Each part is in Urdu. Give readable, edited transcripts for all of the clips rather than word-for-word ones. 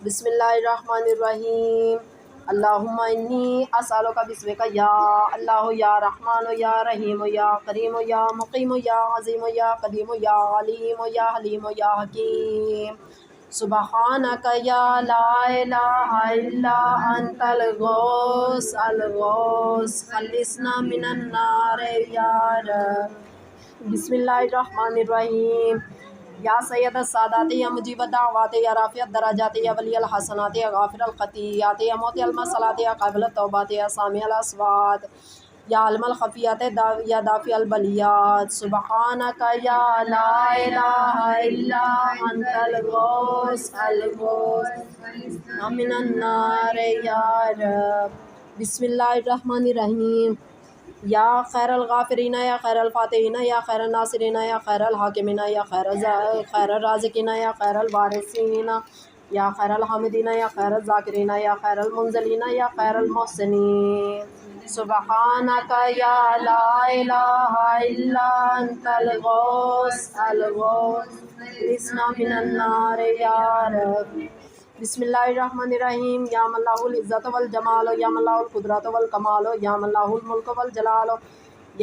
بسم اللہ الرحمن الرحیم اللہم انی اسألک بسمک یا اللہ یا رحمان یا رحیم یا کریم یا مقیم یا عظیم یا قدیم یا علیم یا حلیم یا حکیم سبحانک یا لا الہ الا انت الغوث الغوث خلصنا من النار یا رب۔ بسم اللہ الرحمن الرحیم یا سید السادات یا مجیب الدعوات یا رافع الدرجات یا ولی الحسنات یا غافر الخطیات یا موتی المسلات یا قابل التوبات یا سامع الاصوات یا علم الخفیات یا دافع البلیات سبحانک یا لا الہ الا انت الغوث الغوث من النار یا رب۔ بسم اللہ الرحمن الرحیم یا خیر الغافرین یا خیر الفاتحین یا خیر الناصرین یا خیر الحاکمین یا خیر الرازقین یا خیر الوارثین یا خیر الحامدین یا خیر الذاکرین یا خیر المنزلین یا خیر المحسنین سبحانک یا لا الہ الا انت الغوث الغوث خلصنا من النار یا رب۔ بسم اللہ الرحمن الرحیم یا من لہ العزت والجمال یا من لہ القدرت والکمال یا من لہ الملک والجلال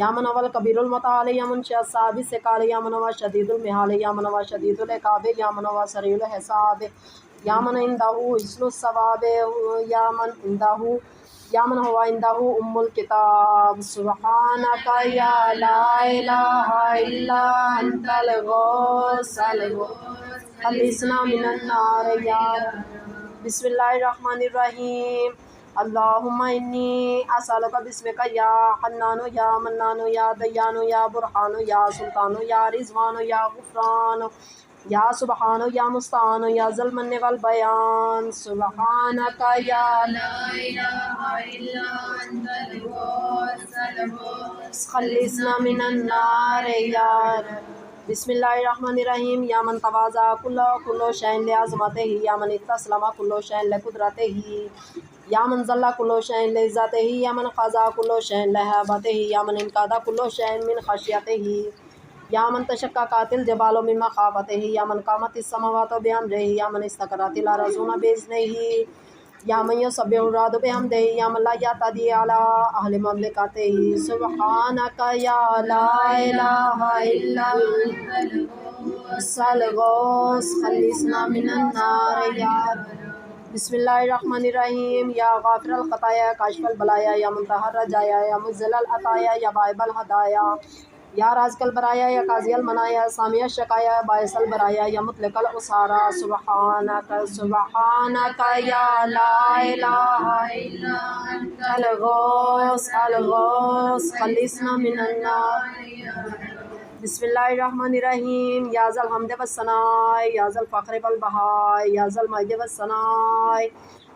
یا من هو الکبیر المتعال یا من شاء الصحاب الثقال یا من هو شدید المحال یا من هو شدید العقاب یا من هو سریع الحساب یا من عنده حسن الثواب یا من هو عنده الکتاب سبحانک یا لا الہ الا انت الغوث الغوث خلصنا من النار یا رب۔ بسم اللہ الرحمن الرحیم اللہم انی اسألک بسمک یا حنان یا منان یا دیان یا برہان یا سلطان یا رضوان یا غفران یا سبحان یا مستعان یا ذا المن والبیان سبحانک یا لا الہ الا انت الغوث الغوث خلصنا من النار یا رب۔ بسم اللہ الرحمن الرحیم یا من تواضع کل شیء لعظمتہ یا من استسلم کل شیء لقدرتہ یا من ذل کل شیء لعزتہ یا من خضع کل شیء لہیبتہ یا من انقاد کل شیء من خشیتہ یا من تشققت الجبال من مخافتہ یا من قامت السماوات بامرہ یا من استقرت الارض باذنہ یا من یسبح الرعد بحمدہ یا من لا یعتدی علی اہل مملکتہ سبحانک یا لا الہ الا انت الغوث الغوث خلصنا من النار یا رب۔ بسم اللہ الرحمن الرحیم یا غافر الخطایا کاشف البلایا یا منتہی الرجایا یا منزل العطایا یا بائب الہدایا یا رازق البرایا یا قاضی المنایا سامیع الشقایا باعث البرایا یا مطلق الاسارا سبحانک یا لا الہ الا انت الغوث الغوث خلصنا من النار یا رب۔ بسم اللہ الرحمن الرحیم یا ذا الحمد والثناء یا ذا الفخر والبہاء یا ذا المجد والثناء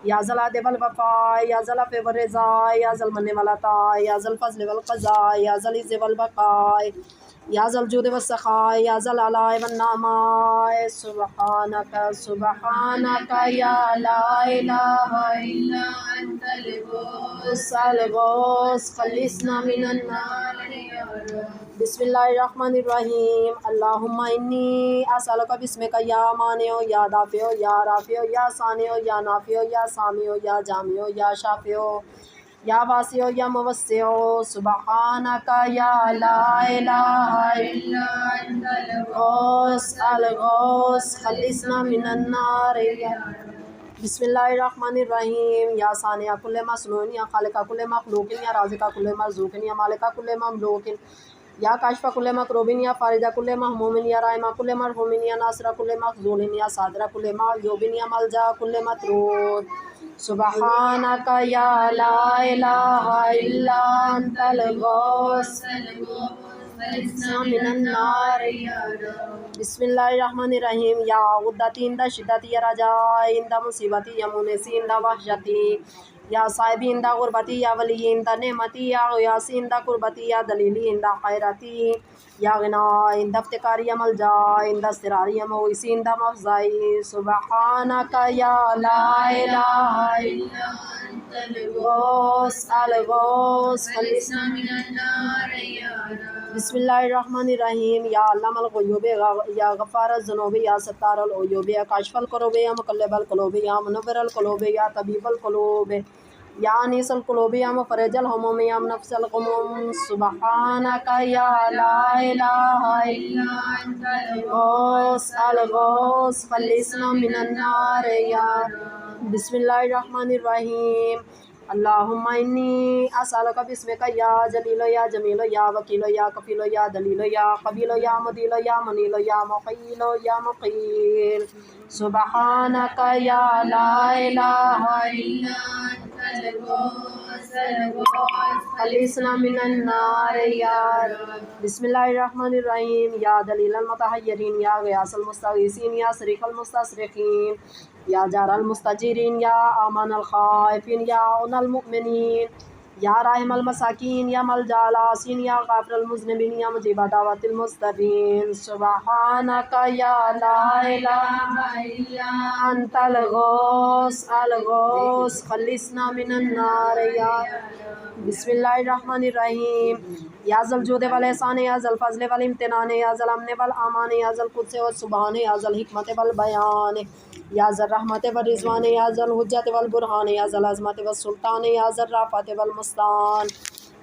یا ذا العدل والوفاء یا ذا العفو والرضا یا ذا المن والعطاء یا ذا الفضل والقضاء یا ذا العز والبقاء یا ذا الجود والسخاء یا ذا العلاء والنعماء سبحانک یا لا الہ الا انت الغوث الغوث خلصنا من النار یا رب۔ بسم اللہ الرحمن الرحیم اللہم انی اسألک بسمک یا مانع یا دافع یا رافع یا صانع یا نافع یا سامع یا جامع یا شافع یا واسع یا موسع سبحانک یا لا الہ الا انت الغوث الغوث خلصنا من النار یا رب۔ بسم اللہ الرحمن الرحیم یا صانع کل مصنوع یا خالق کل مخلوق یا رازق کل مرزوق یا مالک کل مملوک یا کاشف کل مکروب یا فارج کل محموم یا رائم کل مرحوم یا ناصر کل مخذول یا صادر کل معیوب یا ملجا کل مطرود سبحانک یا لا الہ الا انت الغوث خلصنا من النار یا رب۔ بسم اللہ الرحمن الرحیم یا عدتی عند شدتی یا رجائی عند مصیبتی یا مونسی عند وحشتی یا صاحبی عند غربتی یا ولی عند نعمتی یا غیاسی عند قربتی یا دلیلی عند خیرتی یا غنا عند افتقاری یا ملجا عند اضطراری یا مویسی عند مفزعی سبحانک یا لا الہ الا انت الغوث الغوث خلصنا من النار یا رب۔ بسم اللہ الرحمن الرحیم یا علام الغیوب یا غفار الذنوب یا ستار العیوب یا کاشف الکروب یا مقلب القلوب یا منور القلوب یا طبیب القلوب یا انیس القلوب یا مفرج الہموم یا منفس الغموم سبحانک یا لا الہ الا انت الغوث الغوث خلصنا من النار یا بسم اللہ الرحمن الرحیم اللہم انی اسألک باسمک یا جلیل یا جمیل یا وکیل یا کفیل یا دلیل یا قبیل یا مدیل یا منیل یا مقیل یا مقیل سبحانک یا لا الہ الا انت الغوث الغوث خلصنا من النار یا بسم اللہ الرحمن الرحیم یا دلیل المتحیرین یا غیاث المستغیثین یا صریخ المستصرخین یا جار المستجیرین یا امان الخائفین یا عون المؤمنین یا راحم المساکین یا ملجا العاصین یا غافر المذنبین یا مجیب دعوت المضطرین سبحانک یا لا الہ الا انت الغوث الغوث خلصنا من النار یا بسم اللہ الرحمن الرحیم یا ذا الجود والاحسان یا ذا الفضل والامتنان یا ذا الامن والامان یا ذا القدس والسبحان یا ذا الحکمت والبیان یا ذا الرحمت والرضوان یا ذا الحجت والبرہان یا ذا العظمت والسلطان یا ذا الرافت والمستان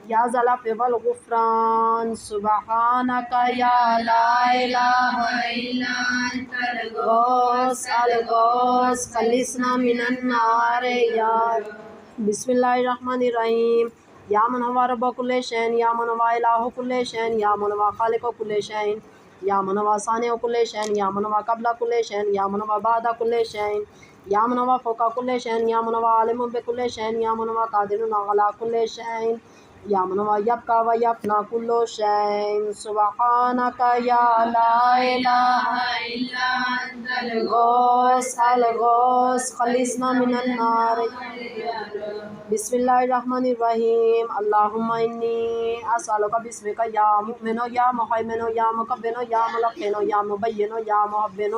یا ذا العفو والغفران سبحانک یا لا الہ الا انت الغوث الغوث خلصنا من النار یا بسم اللہ الرحمن الرحیم یا من ہوا رب کل شین یا من ہوا الہ کل شین یا من ہوا خالق کل شین یا من ہوا صانع کل شین یا من ہوا قبل کل شین یا من ہوا بعد کل شین یا من ہوا فوق کل شین یا من ہوا عالم بکل شین یا من ہوا قادر علی کل شین یا من ہوا یبقى و یفنا کل شین سبحانک یا لا الہ الا انت الغوث الغوث خلصنا من النار بسم اللہ الرحمن الرحیم اللہم انی اسألک باسمک یا مؤمن یا مہیمن یا مکبر یا ملقن یا مبین یا محبن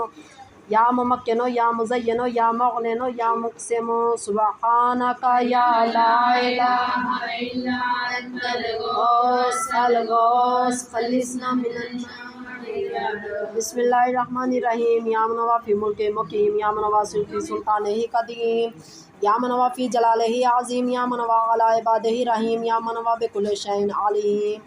یا ممکن یا مزین یا مغنن یا مقسم سبحانک یا لا الہ الا انت الغوث الغوث خلصنا من النار بسم اللہ الرحمن الرحیم یا من ہوا فی ملک مقیم یا من ہوا فی سلطانہ قدیم یا من ہوا فی جلالہ عظیم یا من ہوا علی عبادہ رحیم یا من ہوا بکل شیء علیم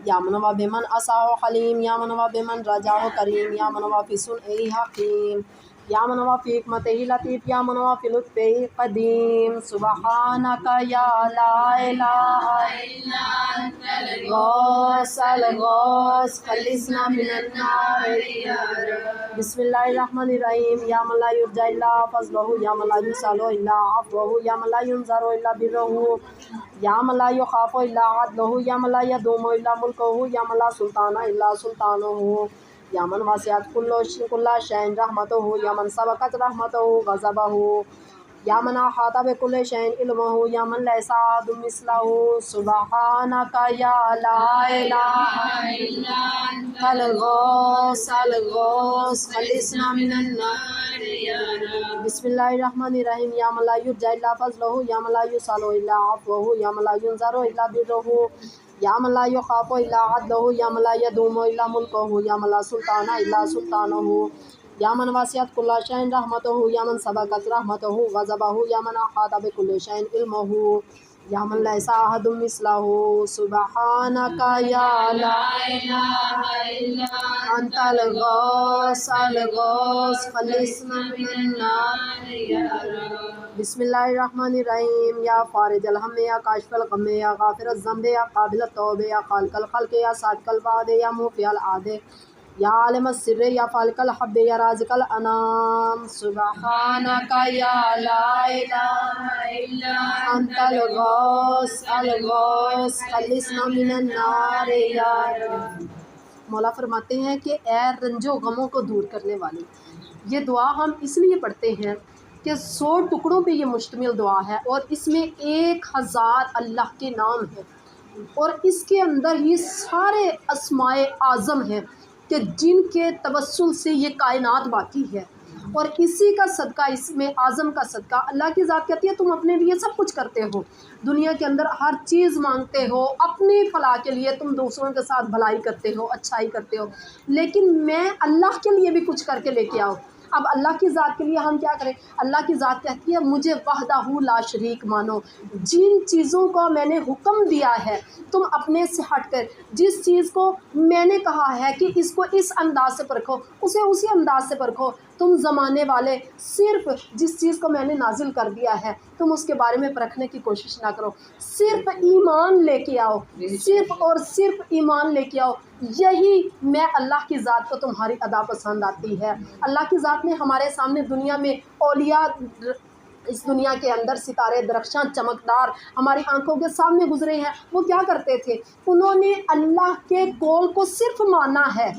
یا من ہوا بمن عصاہ حلیم یا من ہوا بمن رجاہ کریم یا من ہوا فی صنعہ حکیم یا من ہوا فی حکمتہ لطیف یا من ہوا فی لطفہ قدیم سبحانک یا لا الہ الا انت الغوث الغوث خلصنا من النار بسم اللہ الرحمن الرحیم یا من لا یرجى الا فضلہ یا من لا یسأل الا عفوہ یا من لا ینظر الا برہ یا من لا یخاف الا عدلہ یا من لا یدوم الا ملکہ یا من لا سلطان الا سلطانہ یا من وسعت کل شیء رحمتہ یا من سبقت رحمتہ غضبہ یا من احاط بکل شیء علمہ یا من لیس احد مثلہ سبحانک یا لا الہ الا انت الغوث الغوث خلصنا من النار بسم اللہ الرحمن الرحیم یا من لا یرجى الا فضلہ یا من لا یسأل الا عفوہ یا من لا ینظر الا برہ یا من لا یخاف الا عدلہ یا من لا یدوم الا ملکہ یا من لا سلطان الا سلطانہ یا من وسعت کل شیء رحمتہ یا من سبقت رحمتہ غضبہ یا من احاط بکل شیء علمہ یا من لیس احد مثلہ سبحانک یا لا الہ الا انت الغوث الغوث خلصنا من النار بسم اللہ الرحمن الرحیم یا فارج الہم یا کاشف الغم یا غافر الذنب یا قابل التوب یا خالق الخلق یا صادق الوعد یا موفی العہد یا عالم السر یا فالق الحب یا رازق الانام سبحانک یا لا الہ الا انت الغوث الغوث خلصنا من النار یا مولا فرماتے ہیں کہ اے رنج و غموں کو دور کرنے والے، یہ دعا ہم اس لیے پڑھتے ہیں کہ 100 ٹکڑوں پہ یہ مشتمل دعا ہے اور اس میں 1000 اللہ کے نام ہیں اور اس کے اندر یہ سارے اسماء اعظم ہیں کہ جن کے توسل سے یہ کائنات باقی ہے اور اسی کا صدقہ، اس میں اعظم کا صدقہ، اللہ کی ذات کہتی ہے تم اپنے لیے سب کچھ کرتے ہو، دنیا کے اندر ہر چیز مانگتے ہو اپنی فلاح کے لیے، تم دوسروں کے ساتھ بھلائی کرتے ہو، اچھائی کرتے ہو، لیکن میں اللہ کے لیے بھی کچھ کر کے لے کے آؤ۔ اب اللہ کی ذات کے لیے ہم کیا کریں؟ اللہ کی ذات کہتی ہے مجھے وحدہ لا شریک مانو، جن چیزوں کا میں نے حکم دیا ہے تم اپنے سے ہٹ کر، جس چیز کو میں نے کہا ہے کہ اس کو اس انداز سے پرکھو اسے اسی انداز سے پرکھو۔ تم زمانے والے صرف جس چیز کو میں نے نازل کر دیا ہے تم اس کے بارے میں پرکھنے کی کوشش نہ کرو، صرف ایمان لے کے آؤ، صرف اور صرف ایمان لے کے آؤ، یہی میں اللہ کی ذات کو تمہاری ادا پسند آتی ہے۔ اللہ کی ذات نے ہمارے سامنے دنیا میں اولیاء، اس دنیا کے اندر ستارے درخشاں چمکدار ہماری آنکھوں کے سامنے گزرے ہیں، وہ کیا کرتے تھے؟ انہوں نے اللہ کے قول کو صرف مانا ہے،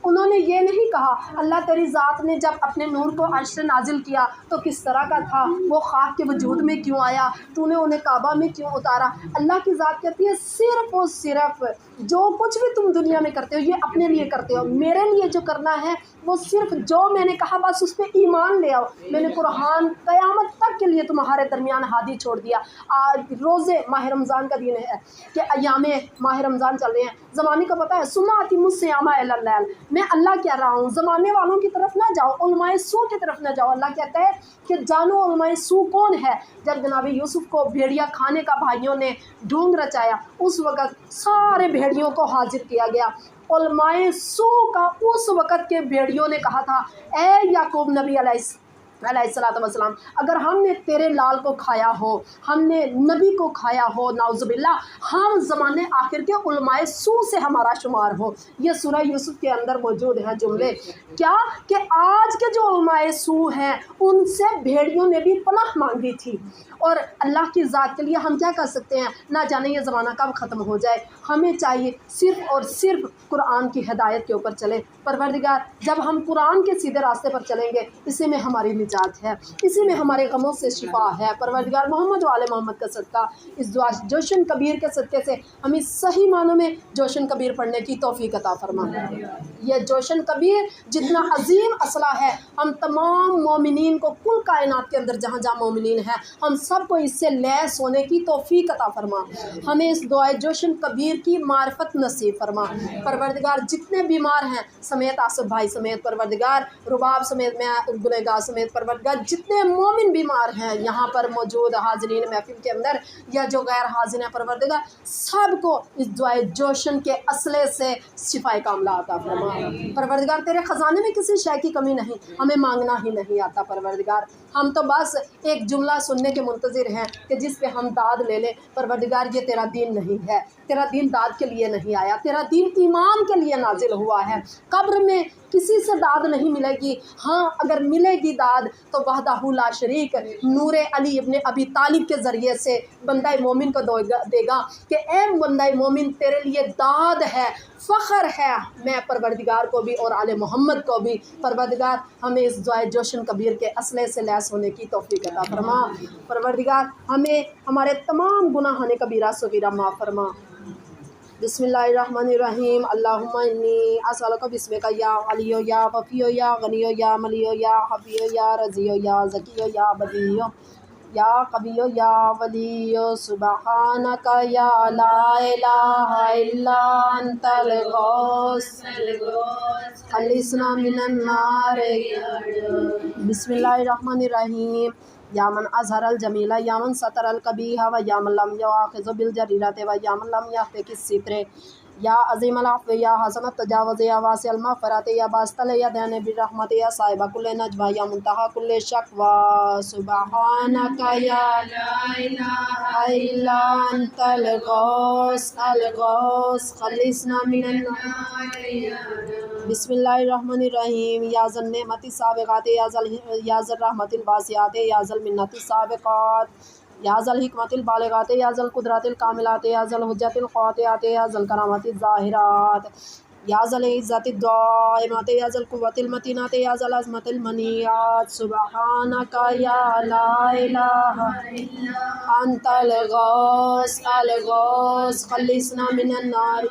انہوں نے یہ نہیں کہا اللہ تیری ذات نے جب اپنے نور کو عرش سے نازل کیا تو کس طرح کا تھا، وہ خاک کے وجود میں کیوں آیا، تو نے انہیں کعبہ میں کیوں اتارا۔ اللہ کی ذات کہتی ہے صرف اور صرف جو کچھ بھی تم دنیا میں کرتے ہو یہ اپنے لیے کرتے ہو، میرے لیے جو کرنا ہے وہ صرف جو میں نے کہا بس اس پہ ایمان لے آؤ۔ میں نے قرآن قیامت تک کے لیے تمہارے درمیان ہادی چھوڑ دیا۔ آج روزے ماہ رمضان کا دن ہے کہ ایام ماہ رمضان چل رہے ہیں، زمانے کا پتہ ہے، سننا آتی الصیام الی اللیل، میں اللہ کہہ رہا ہوں زمانے والوں کی طرف نہ جاؤ، علماء سو کی طرف نہ جاؤ۔ اللہ کہتا ہے کہ جانو علماء سو کون ہے؟ جب جناب یوسف کو بھیڑیا کھانے کا بھائیوں نے ڈھونگ رچایا، اس وقت سارے بھیڑیوں کو حاضر کیا گیا۔ علماء سو کا اس وقت کے بھیڑیوں نے کہا تھا اے یعقوب نبی علیہ السلام، اگر ہم نے تیرے لال کو کھایا ہو، ہم نے نبی کو کھایا ہو، نعوذ باللہ، ہم زمانے آخر کے علماء سو سے ہمارا شمار ہو۔ یہ سورہ یوسف کے اندر موجود ہیں جملے، کیا کہ آج کے جو علماء سو ہیں ان سے بھیڑیوں نے بھی پناہ مانگی تھی۔ اور اللہ کی ذات کے لیے ہم کیا کر سکتے ہیں؟ نہ جانے یہ زمانہ کب ختم ہو جائے، ہمیں چاہیے صرف اور صرف قرآن کی ہدایت کے اوپر چلے۔ پروردگار جب ہم قرآن کے سیدھے راستے پر چلیں گے اسی میں ہماری نجات ہے، اسی میں ہمارے غموں سے شفا ہے۔ پروردگار محمد و آل محمد کا صدقہ، اس دعا جوشن کبیر کے صدقے سے ہمیں صحیح معنوں میں جوشن کبیر پڑھنے کی توفیق عطا فرما۔ یہ جوشن کبیر جتنا عظیم اصلہ ہے، ہم تمام مومنین کو کل کائنات کے اندر جہاں جہاں مومنین ہیں ہم سب کو اس سے لیس ہونے کی توفیق عطا فرما، ہمیں اس دعائے جوشن کبیر کی معرفت نصیب فرما۔ پروردگار جتنے بیمار ہیں سمیت آصف بھائی سمیت، پروردگار رباب سمیت، میں گنہگار سمیت، پروردگار جتنے مومن بیمار ہیں یہاں پر موجود حاضرین محفل کے اندر یا جو غیر حاضر ہیں، پروردگار سب کو اس دعائے جوشن کے اصلے سے شفائے کاملہ عطا فرما۔ پروردگار تیرے خزانے میں کسی شے کی کمی نہیں، ہمیں مانگنا ہی نہیں آتا پروردگار، ہم تو بس ایک جملہ سننے کے منتظر ہیں کہ جس پہ ہم داد لے لیں۔ پروردگار یہ تیرا دین نہیں ہے، تیرا دین داد کے لیے نہیں آیا، تیرا دین ایمان کے لیے نازل ہوا ہے۔ قبر میں کسی سے داد نہیں ملے گی، ہاں اگر ملے گی داد تو وحدہ لا شریک نور علی ابن ابی طالب کے ذریعے سے بندہ مومن کو دے گا کہ اے بندہ مومن تیرے لیے داد ہے، فخر ہے، میں پروردگار کو بھی اور آل محمد کو بھی۔ پروردگار ہمیں اس دعائے جوشن کبیر کے اصلے سے لیس ہونے کی توفیق عطا فرما۔ پروردگار ہمیں ہمارے تمام گناہان کبیرہ صغیرہ معاف فرما۔ بسم اللہ الرحمن الرحیم، اللہم انی اسألک بسمک یا علی یا وفی یا غنی یا ملی یا حفی یا رضی یا ذکی یا بدیع یا قوی یا ولی، سبحانک یا لا الہ الا انت الغوث خلصنا من النار۔ بسم اللہ الرحمن الرحیم، یا من اظہر الجمیل یا من ستر القبیح و یا من لم یؤاخذ بالجریرۃ و یا من لم یفتک الستر، یا عظیم العفو یا حسن التجاوز یا واسع المغفرۃ یا باسط الیدین بالرحمت یا صاحب کل نجوى یا منتہی کل شکوى، سبحانک یا لا الہ الا انت الغوث خلصنا من النار۔ بسم اللہ الرحمن الرحیم، یا ذا النعمت السابقات یا ذا الرحمت الواسعات یا ذا المنت السابقات یا ذا الحکمت البالغات یا ذا القدرات الکاملات یا ذا الحجت القاطعات یا ذا الکرامات الظاہرات یا ذا العزت الدائمات یا ذا القوة المتینات یا ذا العظمت المنیات، سبحانک یا لا الہ الا انت الغوث خلصنا من النار۔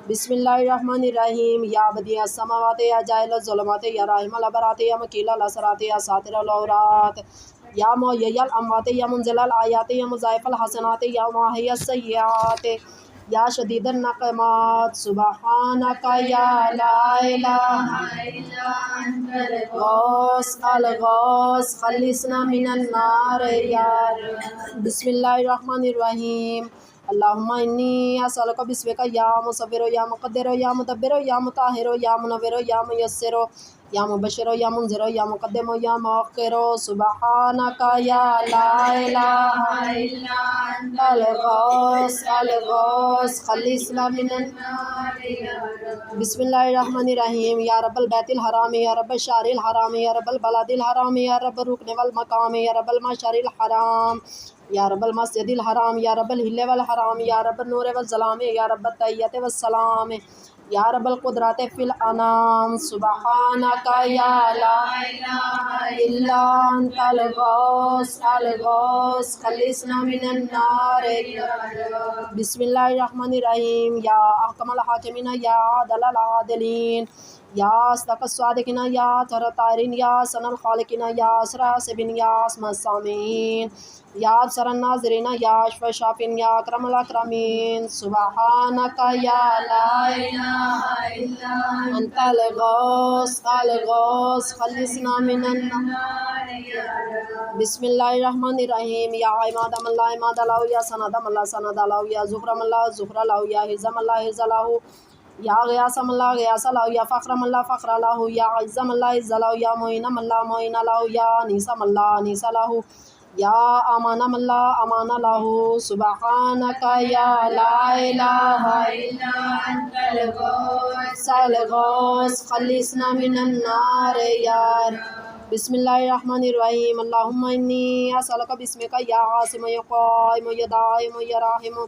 بسم اللہ الرحمن الرحیم یا بدیع السماوات یا جاعل الظلمات یا راحم الابرات یا مقیل الاسرات یا ساتر العورات یا محیی الاموات یا منزل الآیات یا مضاعف الحسنات یا ماحی السیئات یا شدید النقمات سبحانک یا لا الہ الا انت الغوث الغوث خلصنا من النار یا رب۔ بسم اللہ الرحمن الرحیم اللہم انی اسألک باسمک یا مصور یا مقدر یا مدبر یا مطہر یا منور یا میسر یا مبشر یا منذر یا مقدم یا مؤخر سبحانک یا لا الہ الا انت الغوث الغوث خلصنا من النار یا رب۔ بسم اللہ الرحمن الرحیم یا رب البیت الحرام یا رب الشہر الحرام یا رب البلد الحرام یا رب الرکن والمقام یا رب المشعر الحرام یا رب المسجد الحرام یا رب الحل والحرام یا رب النور والظلام یا رب التحیت والسلام یا رب القدرات فی الانام سبحانک یا لا الہ الا انت الغوث الغوث خلصنا من النار یا رب۔ بسم اللہ الرحمن الرحیم یا احکم الحاکمین یا عادل العادلین یا اصدق الصادقین یا اطہر الطاہرین یا احسن الخالقین یا اسرع الحاسبین یا اسمع السامعین یا ابصر الناظرین یا اشفع الشافین یا اکرم الاکرمین سبحانک یا لا الہ الا انت الغوث الغوث خلصنا من النار یا رب۔ بسم اللہ الرحمن الرحیم یا عماد من لا عماد له یا سند من لا سند له یا ظفر من لا ظفر له یا حرز من لا حرز له یا غیاث من لا غیاث له یا فخر من لا فخر له یا عز من لا عز له یا معین من لا معین له یا انیس من لا انیس له یا امان من لا امان له سبحانک یا لا الہ الا انت الغوث الغوث خلصنا من النار یا رب۔ بسم اللہ الرحمن الرحیم اللہم انی اسألک باسمک یا عاصم یا قائم یا دائم یا راحم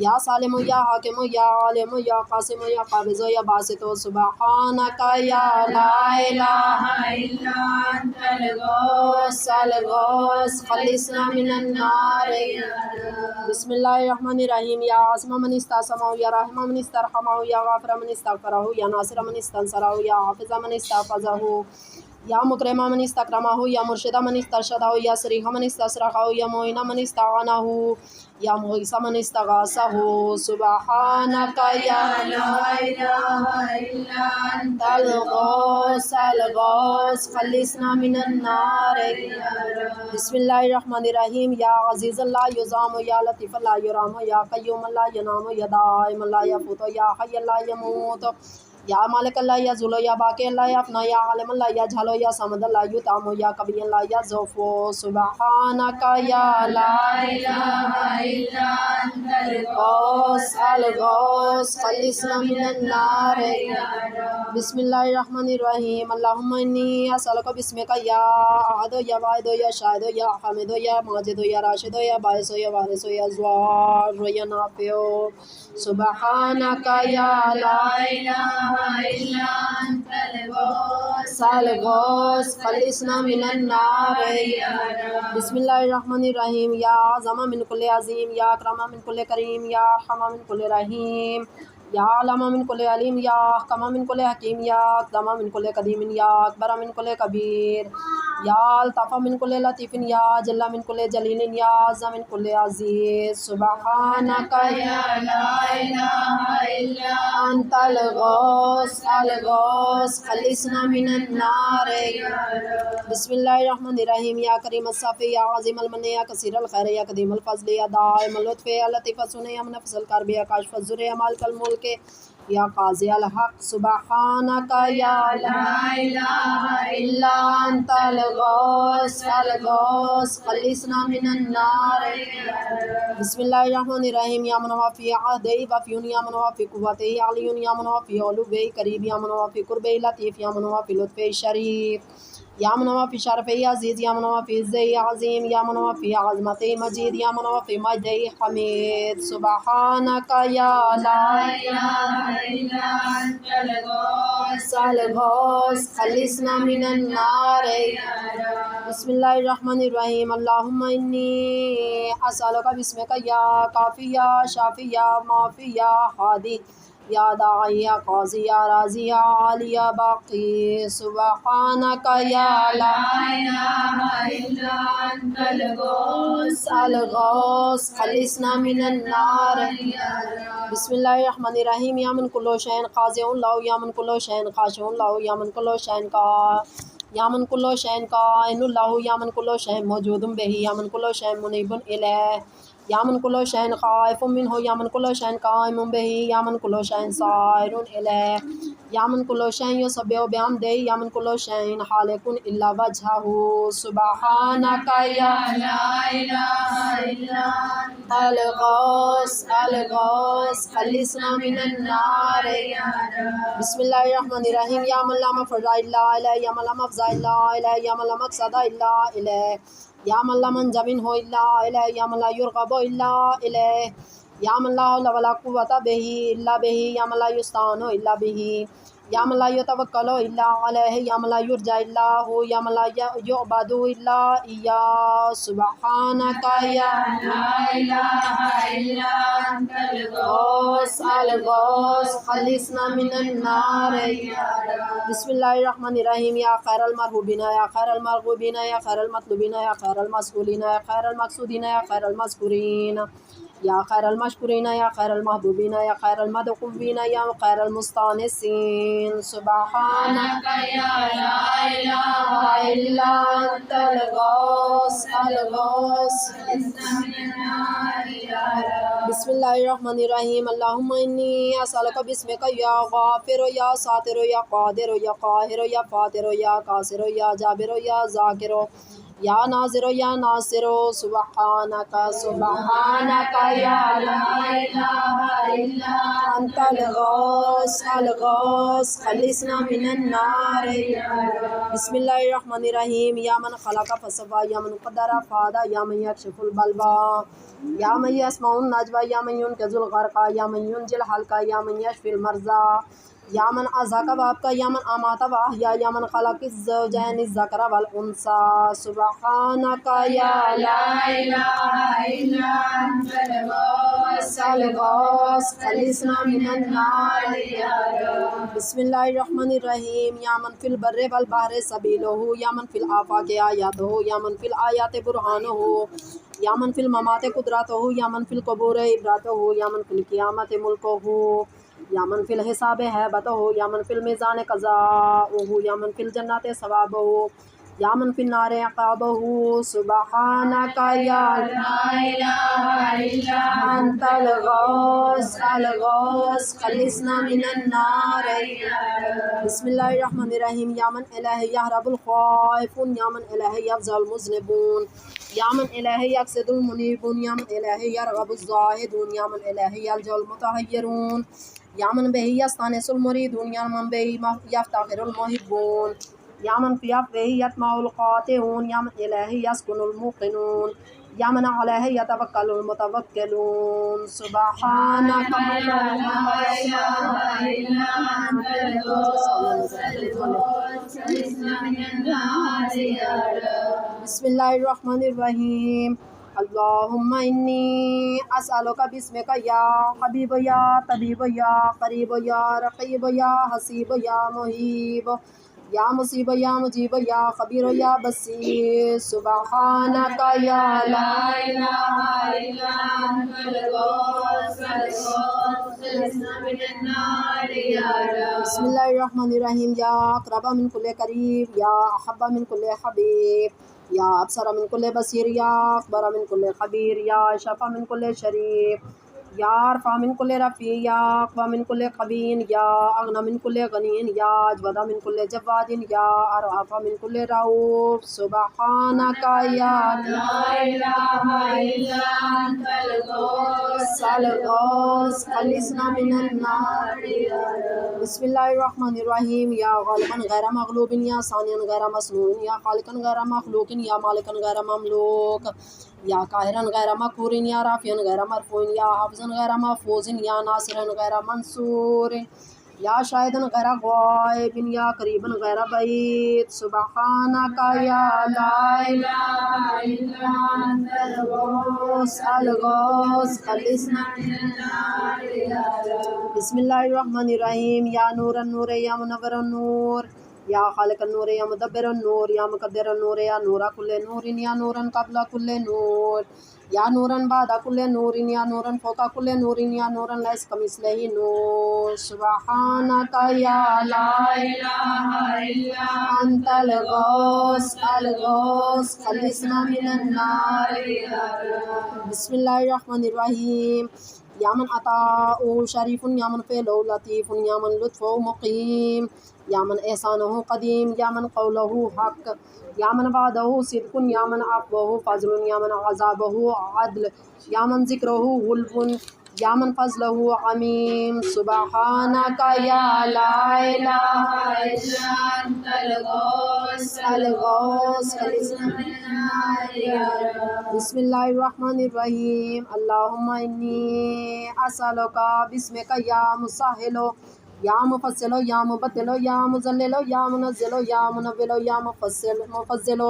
یا سالم یا حاکم یا عالم یا قاسم یا قابض یا باسط سبحانک یا لا الہ الا انت الغوث الغوث خلصنا من النار یا رب۔ بسم اللہ الرحمن الرحیم یا عاصم من استعصمہ یا راحم من استرحمہ یا غافر من استغفرہ یا ناصر من استنصرہ یا حافظ من استحفظہ یا مکرمہ من استکرمہ یا مرشدہ من استرشدہ یا صریح من استصرخہ یا معینہ من استعانہ یا مغیث من استغاثہ سبحانک یا لا الہ الا انت الغوث الغوث خلصنا من النار یا رب۔ بسم اللہ الرحمن الرحیم یا عزیز لا یضام یا لطیف لا یرام یا قیوم لا ینام یا دائم لا یفوت یا حی لا یموت یا مالک اللہ یا ذل یا باقی اللہ یا افنا یا عالم اللہ یا جھلو یا صمد اللہ یطعم یا کبی اللہ یا ذوفو سبحانک یا لا الہ الا انت الغوث الغوث خلصنا من النار یا رب۔ بسم اللہ الرحمن الرحیم اللہم انی اسألک باسمک یا احد یا واحد یا شاہد یا حامد یا ماجد یا راشد یا باعث یا وارث یا زوار یا نافع سبحانک یا لا الہ الا انت الغوث الغوث خلصنا من النار یا رب۔ بسم اللہ الرحمن الرحیم یا اعظم من کل عظیم یا اکرم من کل کریم یا ارحم من کل رحیم یا علم من کل علیم یا احکم من کل حکیم یا اقدم من کل قدیم یا اکبر من کل کبیر یا الطف من کل لطیف یا جل من کل جلیل یا عز من کل عزیز سبحانک یا لا الہ الا انت الغوث الغوث خلصنا من النار یا رب۔ بسم اللہ الرحمن الرحیم یا کریم الصفی یا عظیم المن یا کثیر الخیر یا قدیم الفضل یا دائم اللطف یا لطیف السن یا منفس الکرب یا کاشف الضر یا مالک الملک یا قاضی الحق سبحانک یا لا الہ الا انت الغوث الغوث خلصنا من النار یا رب۔ بسم اللہ الرحمن الرحیم یا من هو فی عہدہ وفی یا من هو فی قوتہ علی یا من هو فی علوہ قریب یا من هو فی قربہ لطیف یا من هو فی لطف شریف یا من هو فی شرف عزیز یا من هو فی عزہ عظیم یا من هو فی عظمت مجید یا من هو فی مجد حمید سبحانک یا لا الہ الا انت الغوث الغوث خلصنا من النار یا رب۔ بسم اللہ الرحمن الرحیم اللہم انی اسألک باسمک یا کافی یا شافی یا معافی یا ہادی یا داعی یا قاضی یا راضی یا عالی یا باقی سبحانک یا لا الہ الا انت الغوث الغوث خلصنا من النار. بسم اللہ الرحمن الرحیم. یا من کل شیء خاضع له یا من کل شیء خاشع له یا من کل شیء یا من کل شیء کائن له یا من کل شیء موجود به یا من کل شیء منیب الیہ یا من کل شیء خائف منه یا من کل شیء قائم به یا من کل شیء سائر الیہ یا من کل شیء یسبح بحمدہ یا من کل شیء خالق الا وجهہ سبحانک یا لا الہ الا انت الغوث الغوث خلصنا من النار. بسم اللہ الرحمن الرحیم. یا من لا مفر الا الیہ یا من لا مفزع الا الیہ یا من لا مقصد الا الیہ یا من لا منجا منہ الا الیہ یا من لا یرغب الا الیہ یا من لا حول ولا قوة به الا به یا من لا یستعان الا به یا من لا یتوکل الا علیہ یا من لا یرجى الا هو یا من لا یعبد الا ایاہ سبحانک یا لا الہ الا انت الغوث الغوث خلصنا من النار. بسم اللہ الرحمن الرحیم. یا خیر المرحوبین یا خیر المرغوبین یا خیر المطلوبین یا خیر المسئولین یا خیر المقصودین یا خیر المذکورین یا خیر المشکورین یا خیر المحبوبین یا خیر المدعوین یا خیر المستانسین سبحانک یا لا الہ الا انت الغوث الغوث. بسم اللہ الرحمن الرحیم. اللہم انی اسألک باسمک یا غافر یا ساتر یا قادر یا قاہر یا فاتر یا کاسر یا جابر یا ذاکر یا ناظر یا ناصر سبحانک سبحانک یا لا الہ الا انت الغوث الغوث خلصنا من النار. بسم اللہ الرحمن الرحیم. یا من خلق فسوی یا من قدر فہدی یا من یکشف البلوی یا من یسمع النجوی یا من ینقذ الغرق یا من ینجی الحلق یا من یشفی المرضی یا من اضحک وابکا یا من امات واحیا یا من خلق الزوجین الذکر والانثی سبحانک یا لا الہ الا انت الغوث الغوث خلصنا من النار. بسم اللہ الرحمن الرحیم. یا من فی البر والبحر سبیلہ یا من فی الآفاق آیاتہ یا من فی الآیات برہانہ یا من فی الممات قدرتہ یا من فی القبور عبرتہ یا من فی القیامت ملکہ یا من فی الحساب ہیبتہ یا من فی المیزان قضاؤہ یا من فی الجنت ثوابہ یا من فی النار عقابہ سبحانک یا لا الہ الا انت الغوث الغوث خلصنا من النار. بسم اللہ الرحمن الرحیم. یا من الیہ یہرب الخائفون یا من الیہ یفزع المذنبون یا من الیہ یقصد المنیبون یا من الیہ یرغب الزاہدون یا من الیہ یلجأ المتحیرون یا من بہ یستانس المریدون یا من بہ یفتخر المحبون یا من فی افوہ یطمع القاطعون یا من الیہ یسکن الموقنون یا من علیہ یتوکل المتوکلون سبحانک لا الہ الا انت الغوث الغوث خلصنا من النار. بسم اللہ الرحمن الرحیم. اللہم انی اسألک باسمک یا حبیب یا طبیب یا قریب یا رقیب یا حسیب یا محیب یا مصیب یا مجیب یا خبیر یا بصیر سبحانک یا لا الہ الا انت الغوث الغوث خلصنا من النار. بسم اللہ الرحمن الرحیم. یا اقرب من کل قریب یا احب من کل حبیب یا ابصر من کل بصیر یا اخبر من کل خبیر یا اشرف من کل شریف یا ارفع من کل رفیع یا اقوی من کل قوی یا اغنی من کل غنی یا اجود من کل جواد یا ارعف من کل رؤوف سبحانک یا لا الہ الا انت الغوث الغوث خلصنا من النار. بسم اللہ الرحمن الرحیم. یا غالبا غیر مغلوب یا ثانیا غیر مسنون یا خالقا غیر مخلوق یا مالکا غیر مملوک یا قاہرا غیر مقہور یا رافعا غیر مرفوع یا حافظا غیر محفوظ یا ناصرا غیر منصور یا شاہدن غیر غائب یا قریبن غیر بعید سبحانک یا لا الہ الا انت الغوث الغوث خلصنا من النار. بسم اللہ الرحمن الرحیم. یا نور النور یا منور النور یا خالق النور یا مدبر النور یا مقدر النور یا نور کل نور یا نورا قبل کل نور یا نورا بعد کل نور یا نورا فوق کل نور یا نورا لیس کمثلہ نور سبحانک یا لا الہ الا انت الغوث الغوث خلصنا من النار. بسم اللہ الرحمن الرحیم. یا من عطاؤہ شریف یا من فعلہ لطیف یا من لطفہ مقیم یا من احسانہ قدیم یا من قولہ حق یا من وعدہ صدق یا من عفوہ فضل یا من عذابہ عدل یا من ذکرہ غلب یا من فضلہ عمیم سبحانک یا لا الہ الا انت الغوث الغوث خلصنا من النار. بسم اللہ الرحمن الرحیم. اللہم انی اسألک بسمک یا مسہل یا مفصل یا مبدل یا مذلل یا منزل یا منول یا مفضل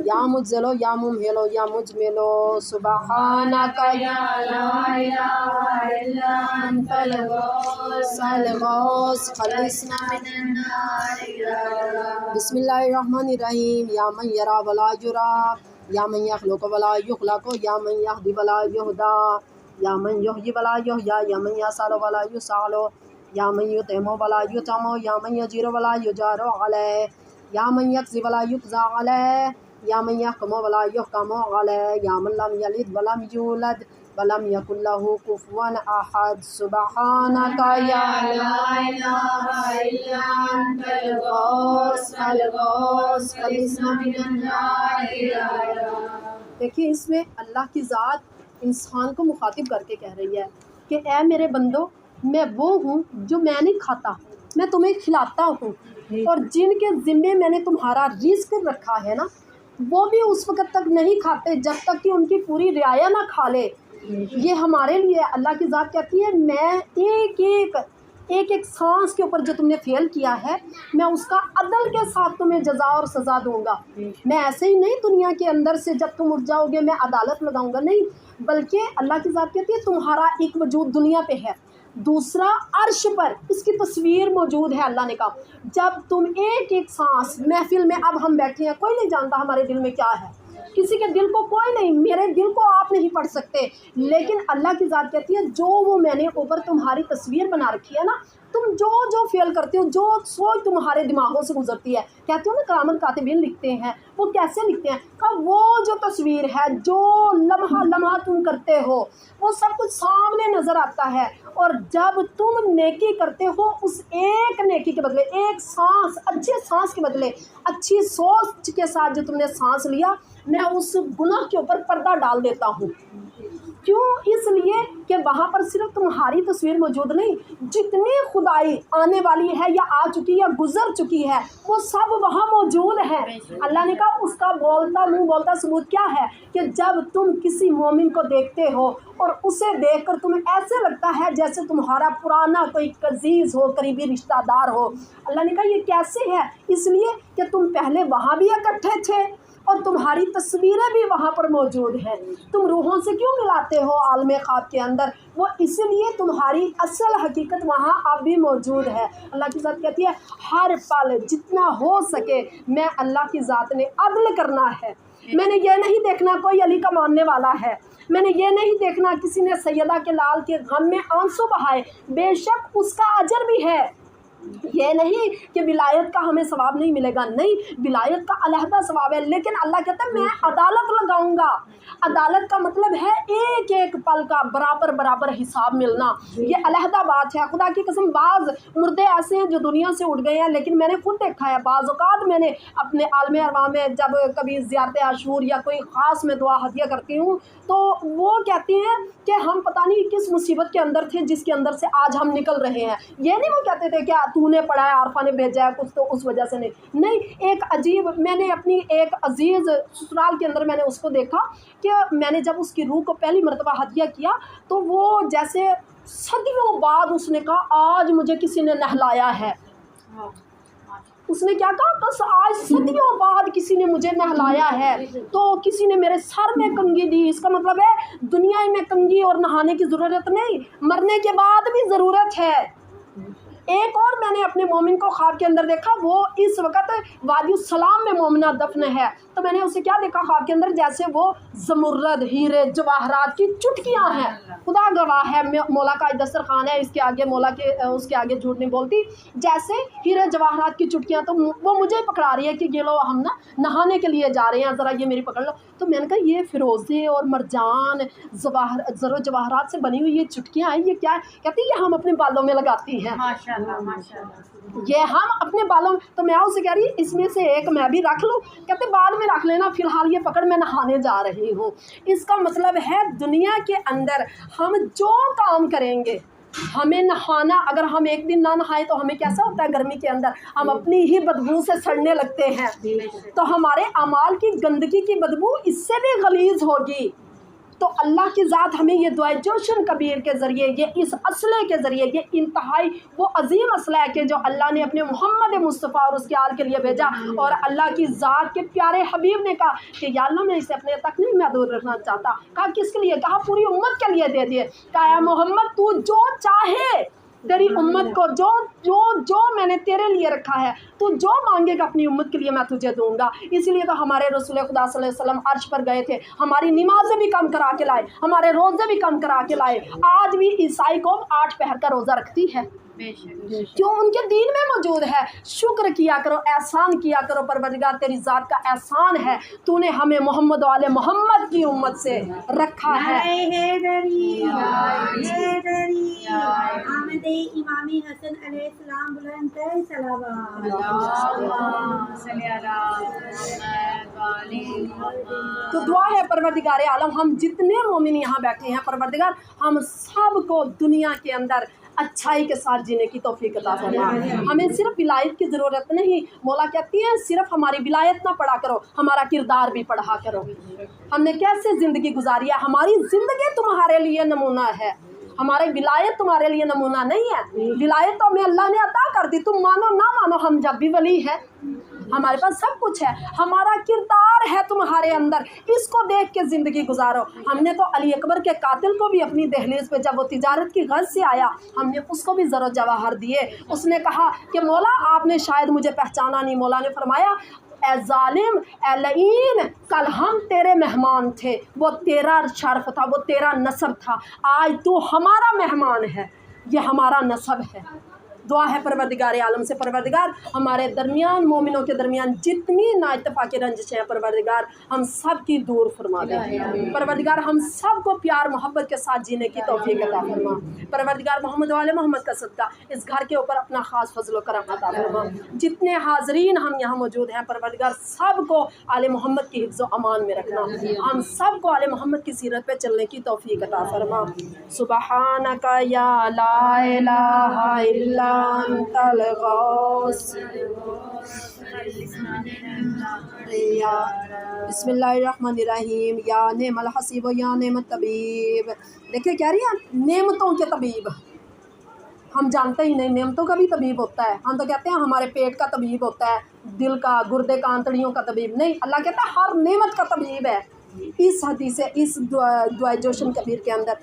یا مجزل یا ممہل یا مجمل سبحانک یا لا الہ الا انت الغوث الغوث خلصنا من النار. بسم اللہ الرحمن الرحیم. یا من یرا ولا یرا یا من یخلق ولا یخلق یا من یہدی ولا یہدا یا من یحیی ولا یحیی یا من یسأل ولا یسأل یا من یطعم ولا یطعم یا من یجیر ولا یجار علیہ یا من یقضی ولا یقضى علیہ یا من یحکم ولا یحکم علیہ یا من لم یلد ولم یولد ولم یکن له کفوا احد سبحانک یا لا الہ الا انت الغوث الغوث خلصنا من النار. دیکھیے اس میں اللہ کی ذات انسان کو مخاطب کر کے کہہ رہی ہے کہ اے میرے بندو، میں وہ ہوں جو میں نہیں کھاتا، میں تمہیں کھلاتا ہوں، اور جن کے ذمے میں نے تمہارا رزق رکھا ہے نا، وہ بھی اس وقت تک نہیں کھاتے جب تک کہ ان کی پوری رعایا نہ کھا لے. یہ ہمارے لیے اللہ کی ذات کہتی ہے میں ایک ایک سانس کے اوپر جو تم نے فیل کیا ہے، میں اس کا عدل کے ساتھ تمہیں جزا اور سزا دوں گا. میں ایسے ہی نہیں دنیا کے اندر سے جب تم اٹھ جاؤ گے میں عدالت لگاؤں گا، نہیں، بلکہ اللہ کی ذات کہتی ہے تمہارا ایک وجود دنیا پہ ہے، دوسرا عرش پر اس کی تصویر موجود ہے. اللہ نے کہا جب تم ایک ایک سانس، محفل میں اب ہم بیٹھے ہیں، کوئی نہیں جانتا ہمارے دل میں کیا ہے، کسی کے دل کو کوئی نہیں، میرے دل کو آپ نہیں پڑھ سکتے، لیکن اللہ کی ذات کہتی ہے جو وہ میں نے اوپر تمہاری تصویر بنا رکھی ہے نا، تم جو فعل کرتے ہو، جو سوچ تمہارے دماغوں سے گزرتی ہے، کہتے ہو نا کرامن کاتبین لکھتے ہیں، وہ کیسے لکھتے ہیں کہ وہ جو تصویر ہے، جو لمحہ لمحہ تم کرتے ہو، وہ سب کچھ سامنے نظر آتا ہے. اور جب تم نیکی کرتے ہو، اس ایک نیکی کے بدلے، ایک سانس، اچھے سانس کے بدلے اچھی سوچ کے ساتھ جو تم نے سانس لیا، میں اس گناہ کے اوپر پردہ ڈال دیتا ہوں. کیوں؟ اس لیے کہ وہاں پر صرف تمہاری تصویر موجود نہیں، جتنی خدائی آنے والی ہے یا آ چکی یا گزر چکی ہے، وہ سب وہاں موجود ہے. اللہ نے کہا اس کا بولتا منہ بولتا ثبوت کیا ہے کہ جب تم کسی مومن کو دیکھتے ہو اور اسے دیکھ کر تمہیں ایسے لگتا ہے جیسے تمہارا پرانا کوئی عزیز ہو، قریبی رشتہ دار ہو. اللہ نے کہا یہ کیسے ہے؟ اس لیے کہ تم پہلے وہاں بھی اکٹھے تھے اور تمہاری تصویریں بھی وہاں پر موجود ہیں. تم روحوں سے کیوں ملاتے ہو عالم خواب کے اندر؟ وہ اس لیے تمہاری اصل حقیقت وہاں اب بھی موجود ہے. اللہ کی ذات کہتی ہے ہر پل جتنا ہو سکے میں اللہ کی ذات نے عدل کرنا ہے. میں نے یہ نہیں دیکھنا کوئی علی کا ماننے والا ہے، میں نے یہ نہیں دیکھنا کسی نے سیدہ کے لال کے غم میں آنسو بہائے، بے شک اس کا اجر بھی ہے. یہ نہیں کہ ولایت کا ہمیں ثواب نہیں ملے گا، نہیں، ولایت کا علیحدہ ثواب ہے، لیکن اللہ کہتا ہے میں عدالت لگاؤں گا. عدالت کا مطلب ہے ایک ایک پل کا برابر حساب ملنا. یہ علیحدہ بات ہے. خدا کی قسم بعض مردے ایسے ہیں جو دنیا سے اٹھ گئے ہیں، لیکن میں نے خود دیکھا ہے بعض اوقات میں نے اپنے عالم ارواح میں جب کبھی زیارت عاشور یا کوئی خاص میں دعا ہدیہ کرتی ہوں تو وہ کہتے ہیں کہ ہم پتہ نہیں کس مصیبت کے اندر تھے جس کے اندر سے آج ہم نکل رہے ہیں. یہ نہیں وہ کہتے تھے کہ تو نے پڑھا ہے، عارفہ نے بھیجا ہے کچھ تو اس وجہ سے نہیں. ایک عجیب، میں نے اپنی ایک عزیز سسرال کے اندر میں نے اس کو دیکھا کہ میں نے جب اس کی روح کو پہلی مرتبہ ہدیہ کیا تو وہ جیسے صدیوں بعد اس نے کہا آج مجھے کسی نے نہلایا ہے. اس نے کیا کہا؟ بس آج صدیوں بعد کسی نے مجھے نہلایا ہے، تو کسی نے میرے سر میں کنگھی دی. اس کا مطلب ہے دنیا میں کنگھی اور نہانے کی ضرورت نہیں، مرنے کے بعد بھی ضرورت ہے. ایک اور میں نے اپنے مومن کو خواب کے اندر دیکھا، وہ اس وقت وادی السلام میں مومنہ دفن ہے. تو میں نے اسے کیا دیکھا خواب کے اندر؟ جیسے وہ زمرد، ہیرے، جواہرات کی چٹکیاں ہیں. خدا گواہ ہے، مولا کا دسترخوان ہے، اس کے آگے مولا کے اس کے آگے جھوٹ نہیں بولتی. جیسے ہیرے جواہرات کی چٹکیاں، تو وہ مجھے پکڑا رہی ہے کہ یہ لو ہم نا نہانے کے لیے جا رہے ہیں، ذرا یہ میری پکڑ لو. تو میں نے کہا یہ فیروزے اور مرجان زر و جواہرات سے بنی ہوئی یہ چٹکیاں ہیں، یہ کیا ہے؟ کہتی یہ ہم اپنے بالوں میں لگاتی ہیں. یہ ہم اپنے بالوں میں. تو میں اسے کہہ رہی اس میں سے ایک میں بھی رکھ لوں. کہتے بعد میں رکھ لینا، فی الحال یہ پکڑ، میں نہانے جا رہی ہوں. اس کا مطلب ہے دنیا کے اندر ہم جو کام کریں گے، ہمیں نہانا، اگر ہم ایک دن نہ نہائے تو ہمیں کیسا ہوتا ہے گرمی کے اندر؟ ہم اپنی ہی بدبو سے سڑنے لگتے ہیں. تو ہمارے اعمال کی گندگی کی بدبو اس سے بھی غلیظ ہوگی. تو اللہ کی ذات ہمیں یہ دعائے جوشن کبیر کے ذریعے، یہ اس اسلحے کے ذریعے، یہ انتہائی وہ عظیم اسلحہ ہے کہ جو اللہ نے اپنے محمد مصطفیٰ اور اس کے آل کے لیے بھیجا. اور اللہ کی ذات کے پیارے حبیب نے کہا کہ یا اللہ میں اسے اپنے تک نہیں محدود رکھنا چاہتا. کہا کس کے لیے؟ کہا پوری امت کے لیے دے دیے. کہا یا محمد تو جو چاہے تیری امت کو، جو جو جو میں نے تیرے لیے رکھا ہے، تو جو مانگے گا اپنی امت کے لیے میں تجھے دوں گا. اس لیے تو ہمارے رسول خدا صلی اللہ علیہ وسلم عرش پر گئے تھے، ہماری نمازیں بھی کم کرا کے لائے، ہمارے روزے بھی کم کرا کے لائے. آج بھی عیسائی قوم 8 پہر کا روزہ رکھتی ہے، کیوں؟ ان کے دین میں موجود ہے. شکر کیا کرو، احسان کیا کرو. پروردگار تیری ذات کا احسان ہے، تو نے ہمیں محمد والے محمد کی امت سے رکھا ہے. آمد امام حسن علیہ السلام بلند صلوات. تو دعا ہے پروردگار عالم، ہم جتنے مومن یہاں بیٹھے ہیں پروردگار ہم سب کو دنیا کے اندر اچھائی کے ساتھ جینے کی توفیق عطا فرما. ہمیں صرف ولایت کی ضرورت نہیں، مولا کہتی ہیں صرف ہماری ولایت نہ پڑھا کرو، ہمارا کردار بھی پڑھا کرو. ہم نے کیسے زندگی گزاری ہے، ہماری زندگی تمہارے لیے نمونہ ہے، ہماری ولایت تمہارے لیے نمونہ نہیں ہے. ولایت تو ہمیں اللہ نے عطا کر دی، تم مانو نہ مانو ہم جب بھی ولی ہیں، ہمارے پاس سب کچھ ہے. ہمارا کردار ہے تمہارے اندر، اس کو دیکھ کے زندگی گزارو. ہم نے تو علی اکبر کے قاتل کو بھی اپنی دہلیز پہ جب وہ تجارت کی غرض سے آیا، ہم نے اس کو بھی زر و جواہر دیے. اس نے کہا کہ مولا آپ نے شاید مجھے پہچانا نہیں. مولا نے فرمایا اے ظالم، اے لعین، کل ہم تیرے مہمان تھے، وہ تیرا شرف تھا، وہ تیرا نسب تھا. آج تو ہمارا مہمان ہے، یہ ہمارا نسب ہے. دعا ہے پروردگار عالم سے، پروردگار ہمارے درمیان، مومنوں کے درمیان جتنی نا اتفاقی رنجشیں ہیں پروردگار ہم سب کی دور فرما دے. پروردگار ہم سب کو پیار محبت کے ساتھ جینے کی توفیق عطا فرما. پروردگار محمد والے محمد کا صدقہ اس گھر کے اوپر اپنا خاص فضل و کرم عطا فرما. جتنے حاضرین ہم یہاں موجود ہیں پروردگار سب کو آل محمد کی حفظ و امان میں رکھنا، ہم سب کو آل محمد کی سیرت پہ چلنے کی توفیق عطا فرما. سبحانک یا لا الہ الا انت الغوث. بسم اللہ الرحمن الرحیم. یا نعم الحسیب و یا نعم الطبیب. دیکھیں کہہ رہی ہیں نعمتوں کے طبیب. ہم جانتے ہی نہیں نعمتوں کا بھی طبیب ہوتا ہے. ہم تو کہتے ہیں ہمارے پیٹ کا طبیب ہوتا ہے، دل کا، گردے کا، آنتڑیوں کا طبیب نہیں. اللہ کہتا ہے ہر نعمت کا طبیب ہے. اس حدیث اس دعائے جوشن کبیر کے اندر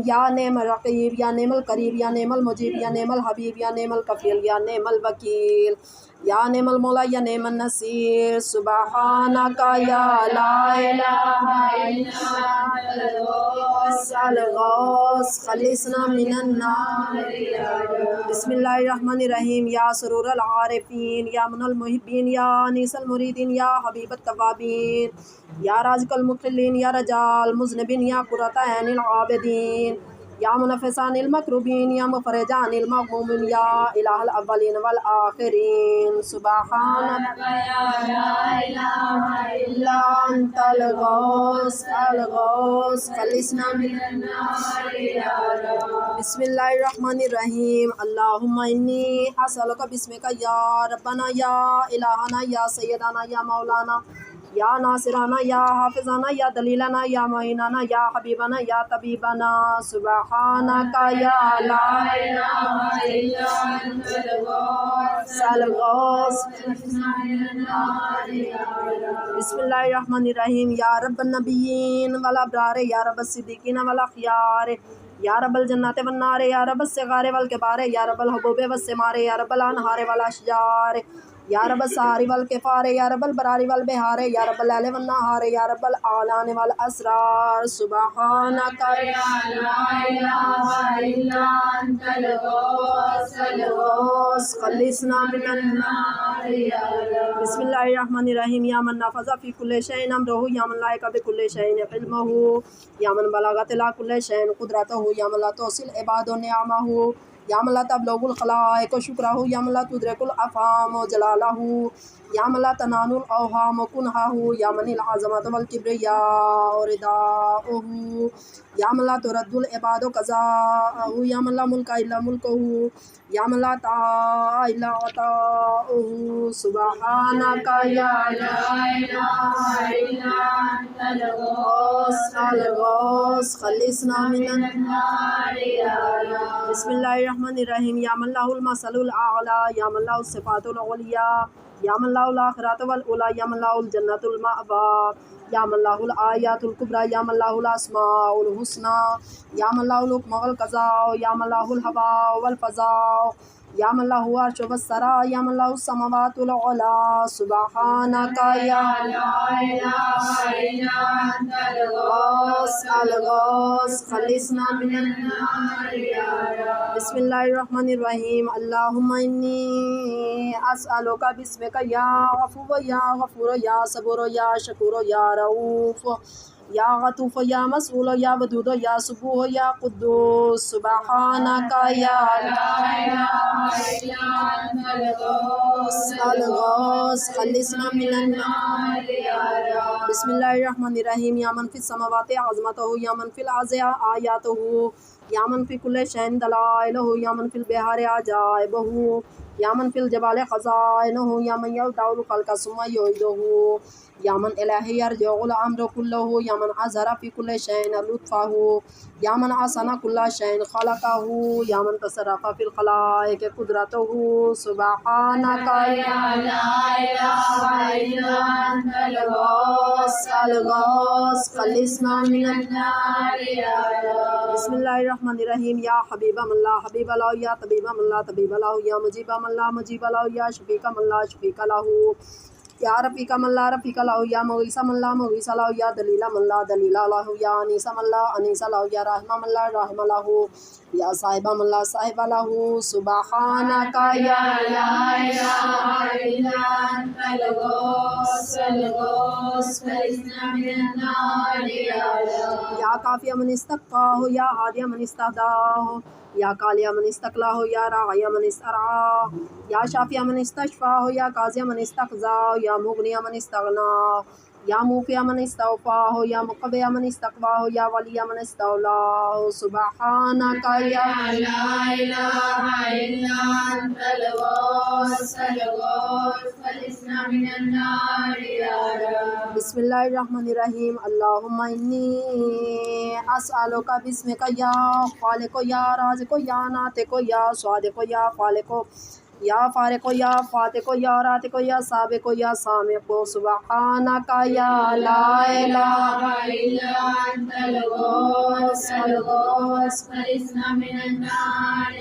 یا نعم الرقیب، یا نعم القریب، یا نعم المجیب، یا نعم الحبیب، یا نعم الکفیل، یا نعم الوکیل، یا نعم المولا، یا نعم النصیر. سبحانک یا لا الہ الا انت الغوث خلصنا من النار. بسم اللہ الرحمن الرحیم. یا سرور العارفین، یا من المحبین، یا انیس المریدین، یا حبیب التوابین، یا رازق المقلین، یا رجاء المذنبین، یا قرۃ عین العابدین، یا منفسان المکروبین، یا مفرجان المغمومین، یا الہ الاولین والآخرین. سبحانک یا لا الہ الا انت الغوث خلصنا من النار. بسم اللہ الرحمن الرحیم. اللہم انی اسألک بسمک یا ربنا یا الہنا یا سیدنا یا مولانا یا ناصرانا یا حافظانا یا دلیلنا یا معینانا یا حبیبنا یا طبیبنا سبحانک یا لا الہ الا انت الغوث بسم اللہ الرحمن الرحیم یا رب النبیین والابرار یا رب الصدیقین والاخیار یا رب الجنات والنار یا رب الصغار والکبار یا رب الحبوب والثمار یا رب الانہار والاشجار یا رب السحار والکفار یا رب البرار والبحار یا رب اللیل والنہار یا رب الاعلان والاسرار سبحانک یا لا الہ الا انت الغوث خلصنا من النار بسم اللہ الرحمن الرحیم یا من نفذ فی کل شیء امرہ یا من لائق بکل شیء علمہ یا من بلغت لا کل شیء قدرتہ یا من لا توصل عباد نعمہ یا من لا تبلغ الخلائق شکرہ یا من لا تدرک الافہام جلالہ یا من لا تنال الاوہام کنہہ یا من العظمت والکبریاء رداؤہ یا من لا ترد العباد قضاءہ یا من لا ملک الا ملکہ یا من لا عطاء الا عطاؤہ سبحانک یا لا الہ الا انت الغوث خلصنا من النار بسم اللہ الرحمن الرحیم یا من له المثل الاعلی یا من له الصفات العلیا یا من له الاخرات والاولی یا من له الجنۃ المأوی یا من له الآیات الکبریٰ یا من له الاسماء الحسنی یا من له الحکم والقضاء یا من له الهباء والفضاء یا من له عرش والثری یا من له السماوات العلی سبحانک یا لا الہ الا انت الغوث خلصنا من النار بسم اللہ الرحمن الرحیم اللہم انی اسألک باسمک یا عفو یا غفور یا صبور یا شکور یا رؤوف یا غطوف یا مسئول یا ودود یا سبوح یا قدوس سبحانک یا لا الہ الا انت الغوث خلصنا من النار بسم اللہ الرحمن الرحیم یا من فی السماوات عظمتہ یا من فی الارض آیاتہ یا من فی کل شیء دلائلہ یا من فی البحار عجائبہ یا من فی الجبال خزائنہ یا من یبدأ الخلق ثم یعیدہ یا من الیہ یرجع الامر کلہ یا من اظہر فی کل شیء لطفہ یا من احسن کل شیء خلقہ یا من تصرف فی الخلائق قدرتہ سبحانک یا لا الہ الا انت الغوث خلصنا من النار بسم اللہ الرحمن الرحیم یا حبیب من لا حبیب لہ یا طبیب من لا طبیب لہ یا مجیب من لا مجیب لہ یا شفیق من لا شفیق لہ یا رفیق من لا رفیق لہ یا مغیث من لا مغیث لہ یا دلیل من لا دلیل لہ یا انیس من لا انیس لہ یا راحم من لا راحم لہ یا صاحب من لا صاحب لہ سبحانک یا لا الہ الا انت الغوث خلصنا من النار یا کافی من استقاہ یا ہادی من استہداہ یا کالیہ من استقلاہ یا راعی من استرعاہ یا شافیہ من استشفاہ یا قاضیہ من استقضاہ یا مغنیہ من استغناہ یا موفیہ من استوفاہ یا مقویہ من استقواہ یا ولیہ من استولاہ سبحانک یا لا الہ الا انت الغوث خلصنا من النار بسم اللہ الرحمن الرحیم اللہم انی اسألک باسمک یا خالق یا رازق یا ناطق یا صادق یا خالق یا فارق یا فاتق یا راتق یا سابق یا سامق سبحانک یا لا الہ الا انت الغوث خلصنا من النار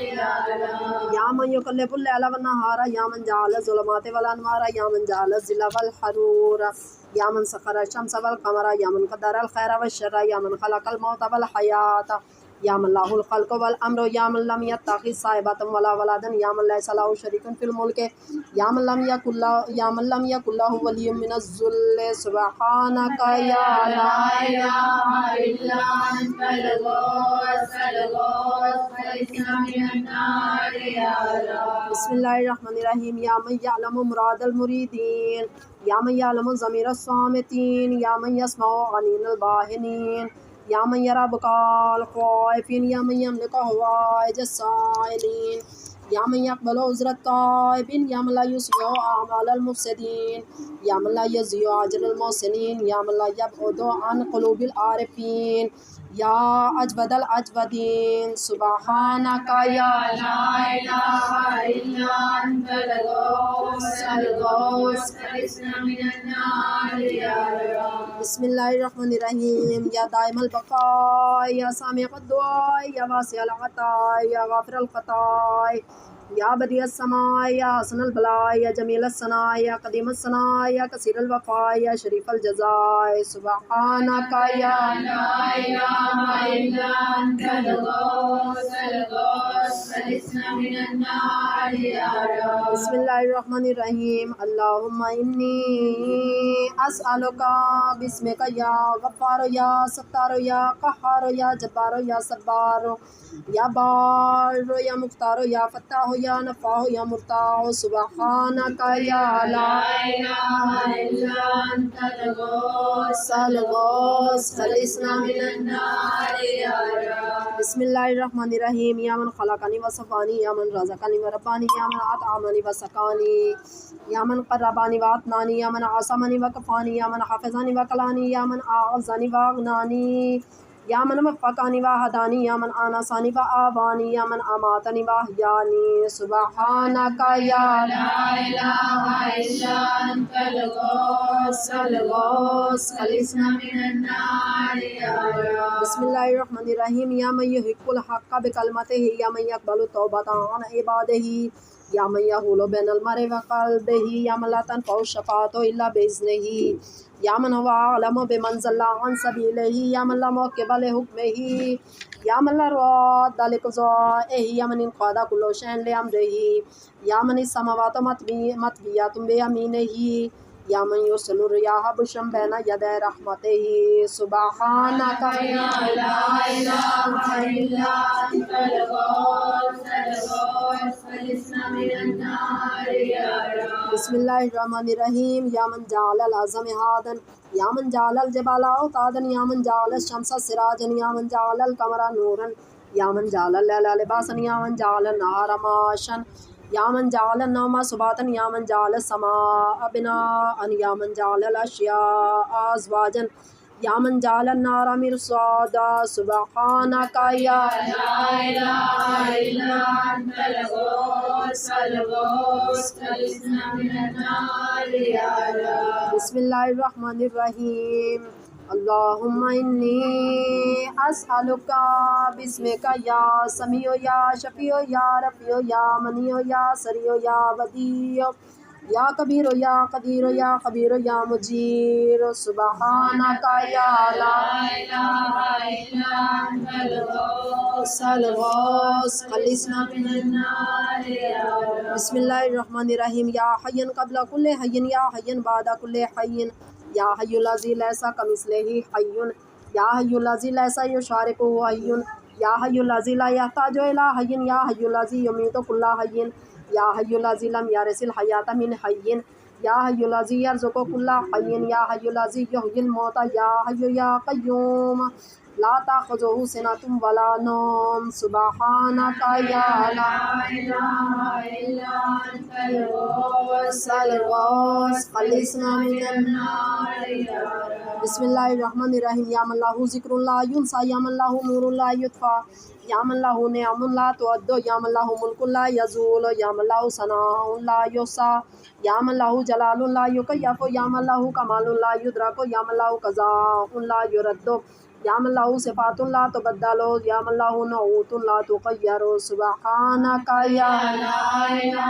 یا من یقلب اللیل والنہار یا من جعل الظلمات والانوار یا من جعل الظل والحرور یا من سخر الشمس والقمر یا من قدر الخیر والشر یا من خلق الموت والحیات یا من له الخلق والامر یا من لم يتخذ صاحبة ولا ولدا یا من لیس له شریک فی الملک یا من لم یکن له ولی من الذل سبحانک یا لا الہ الا انت الغوث خلصنا من النار بسم اللہ الرحمن الرحیم یا من یعلم مراد المریدین یا من یعلم ضمیر الصامتین یا من یسمع عنین الباہنین یا من یرى بکا الخائفین یا من یملک حوائج السائلین یا من یقبل عذر التائبین یا من لا یسیع اعمال المفسدین یا من لا یضیع اجر المحسنین یا من لا یبعد عن قلوب العارفین یا اجود الاجودین سبحانک یا لا الہ الا انت الغوث الغوث اخرجنا من النار یا رب بسم اللہ الرحمن الرحیم یا دائم البقاء یا سامع الدعاء یا واسع العطاء یا غافر الخطاء یا بدیع السماء یا حسن البلاء یا جمیل الثناء یا قدیم الثناء یا کثیر الوفاء یا شریف الجزاء سبحانک یا لا الہ الا انت الغوث الغوث اخرجنا من النار یا رب بسم اللہ الرحمن الرحیم اللہم انی اسألک بسمک یا غفار یا ستار یا قہار یا جبار یا صبار یا بار یا مختار یا فتاح یا نفاح یا مرتاح سبحانک یا لا الہ الا انت الغوث الغوث اخرجنا من النار یا رب بسم اللہ الرحمن الرحیم یا من خلقنی و صفانی یا من رزقنی و ربانی یا من اطعمنی و سقانی یا من قربانی و اطنانی یا من عصمنی و کفانی یا من حفظنی و کلانی یا من اعزنی و اغنانی یا من وفقانی و ہدانی یا من آنسانی و آوانی یا من اماتنی و احیانی سبحانک یا لا الہ الا انت الغوث الغوث اخرجنا من النار یا رب بسم اللہ الرحمن الرحیم یا من یحق الحق بکلمتہ یا من یقبل التوبۃ عن عبادہ یا من یحول بین المرء وقلبہ یا من لا تنفع الشفاعۃ الا باذنہ یا من هو اعلم بمن ضل عن سبیلہ یا من لا معقب لحکمہ یا من لا راد لقضائہ یا من انقاد کل شیء لامرہ یا من السماوات مطویات بیمینہ یا من یرسل الرياح بشرا بین یدی رحمتہ سبحانک یا لا الہ الا انت الغوث الغوث اخرجنا من النار یا رب بسم اللہ الرحمن الرحیم یا من جعل العظم ہادن یا من جعل الجبال اوتادا یا من جعل الشمس سراجا یا من جعل القمر نورا یا من جعل اللیل لباسا یا من جعل النہار معاشا یا من جعل النوم سباتا یا من جعل السماء بناء یا من جعل الاشیاء ازواجا یا من جعل النار مرصادا سبحانک یا لا الہ الا انت الغوث الغوث اخرجنا من النار یا رب بسم اللہ الرحمن الرحیم اللہم انی اسألک بسمک یا سمیع یا شفیع یا رفیع یا منیع یا سریع یا بدیع یا کبیر یا قدیر یا خبیر یا مجیر سبحانک یا لا الہ الا انت الغوث الغوث اخرجنا من النار یا رب بسم اللہ الرحمن الرحیم یا حی قبل کل حی یا حی بعد کل حی یا حی الذی لیس کمثلہ حی یا حی الذی لیس یشارکہ حی یا حی الذی لا یحتاج الی حی یا حی الذی یمیت کل حی یا حی الذی لم یرث الحیاۃ من حی یا حی الذی یرزق کل حی یا حی الذی یحیی الموتى یا حی یا قیوم لا تأخذہ سنۃ ولا نوم سبحانک یا لا الہ الا انت الغوث الغوث اخرجنا من النار یا رب بسم اللہ الرحمن الرحیم یا من لہ ذکر لا ینسیٰ یا من لہ نور لا یطفیٰ یا من لہ نعم لا تعد یا من لہ ملک لا یزول یا من لہ ثناء لا یحصیٰ یا من لہ جلال لا یکیف یا من لہ کمال لا یدرک یا من لہ قضاء لا یرد یا من لہ صفات لا تبدل یا من لہ نعوت لا تغیر سبحانک یا لا الہ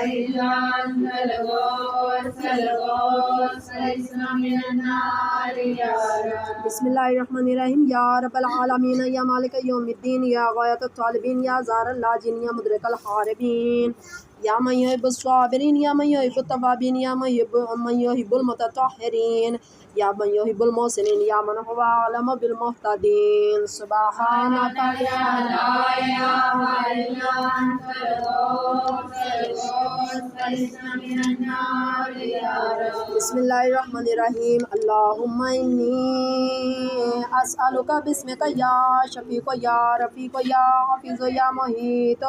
الا انت الغوث الغوث اخرجنا من النار یا رب بسم اللہ الرحمن الرحیم یا رب العالمین یا مالک یوم الدین یا غایۃ الطالبین یا زار اللاجین یا مدرک الحاربین یا من یحب الصابرین یا من یحب التوابین یا من یحب المتطہرین یا من یحب المحسنین یا من هو اعلم بالمهتدین سبحانک یا لا الہ الا انت الغوث الغوث اخرجنا من النار یا رب بسم اللہ الرحمن الرحیم اللہم انی اسألک بسمک یا شفیق یا رفیق یا حفیظ یا محیط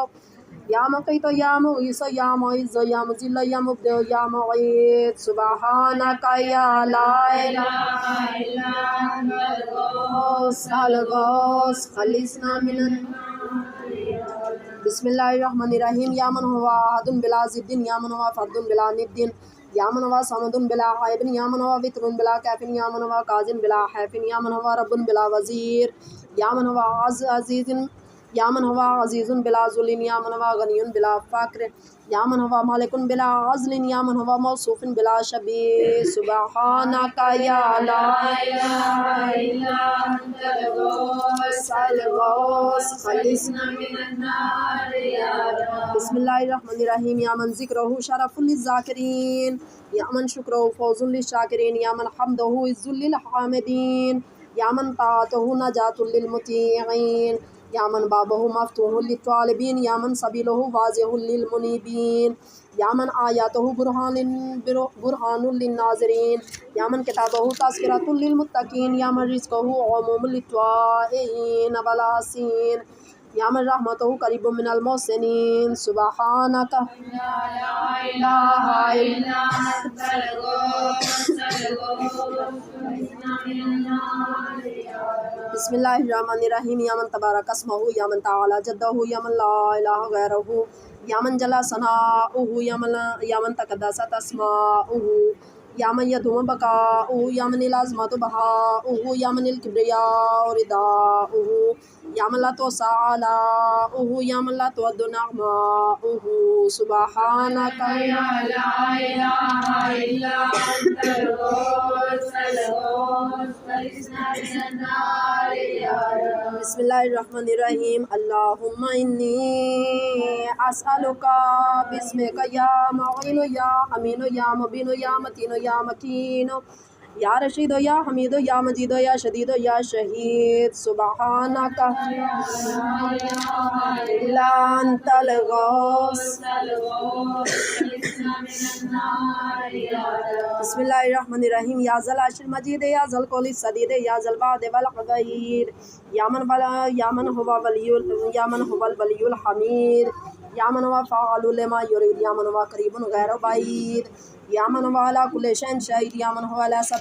یا مقیت یا مغیث یا معز یا مذل یا مبدع یا معید سبحانک یا لا الہ الا انت الغوث خلصنا من بسم اللہ الرحمن الرحیم یا من ہوا احد بلا ضد یا من ہوا فرد بلا ند یا من ہوا صمد بلا عیب یا من ہوا وتر بلا کیف یا من ہوا کاظم بلا حیف یا من ہوا رب بلا وزیر یا من ہوا عزیز یا من ہوا عزیز بلا ذل یا من ہوا غنی بلا فقر یا من ہوا مالک بلا عزل یا من ہوا موصوف بلا شبیہ سبحانک یا لا الہ الا انت الغوث خلصنا من النار یا رب بسم اللہ الرحمن الرحیم یا من ذکرہ شرف للذاکرین یا من شکرہ فوز للشاکرین یا من حمدہ عز للحامدین یا من طاعتہ نجات للمطیعین یا من بابہ مفتوح للطالبین یا من سبیلہ واضح للمنیبین یا من آیاتہ برہان للناظرین یا من کتابہ تذکرۃ للمتقین یا من رزقہ عموم للطائعین والعاصین یا من رحمتہ قریب من المحسنین سبحانک لا الہ الا انت بسم اللہ الرحمن الرحیم یا من تبارک اسمہ یا من تعالی جدہ یا من لا الہ غیرہ یا من جلا ثناؤہ یا من تقدست اسماؤہ یا من یدوم بقاؤہ یا من العظمت بہاؤہ یا من الکبریاء رداؤہ یا من لا توسع آلاؤہ یا من لا تعد نعماؤہ سبحانک یا لا الہ الا انت الغوث خلصنا من النار یا رب بسم اللہ الرحمن الرحیم اللہم انی اسألک باسمک یا معین یا امین یا مبین یا متین یا مکین یا رشید یا حمید یا مجید یا شدید یا شہید سبحانک الا انت الغوث بسم اللہ الرحمن الرحیم یا ذل عرش المجید یا ذل قول السدید یا ذل بعد والغیر یا من هو الولی الحمید یا من هو فعال لما یرید یا من هو قریب غیر بعید یا من هو علی کل شیء شہید یا من هو لیس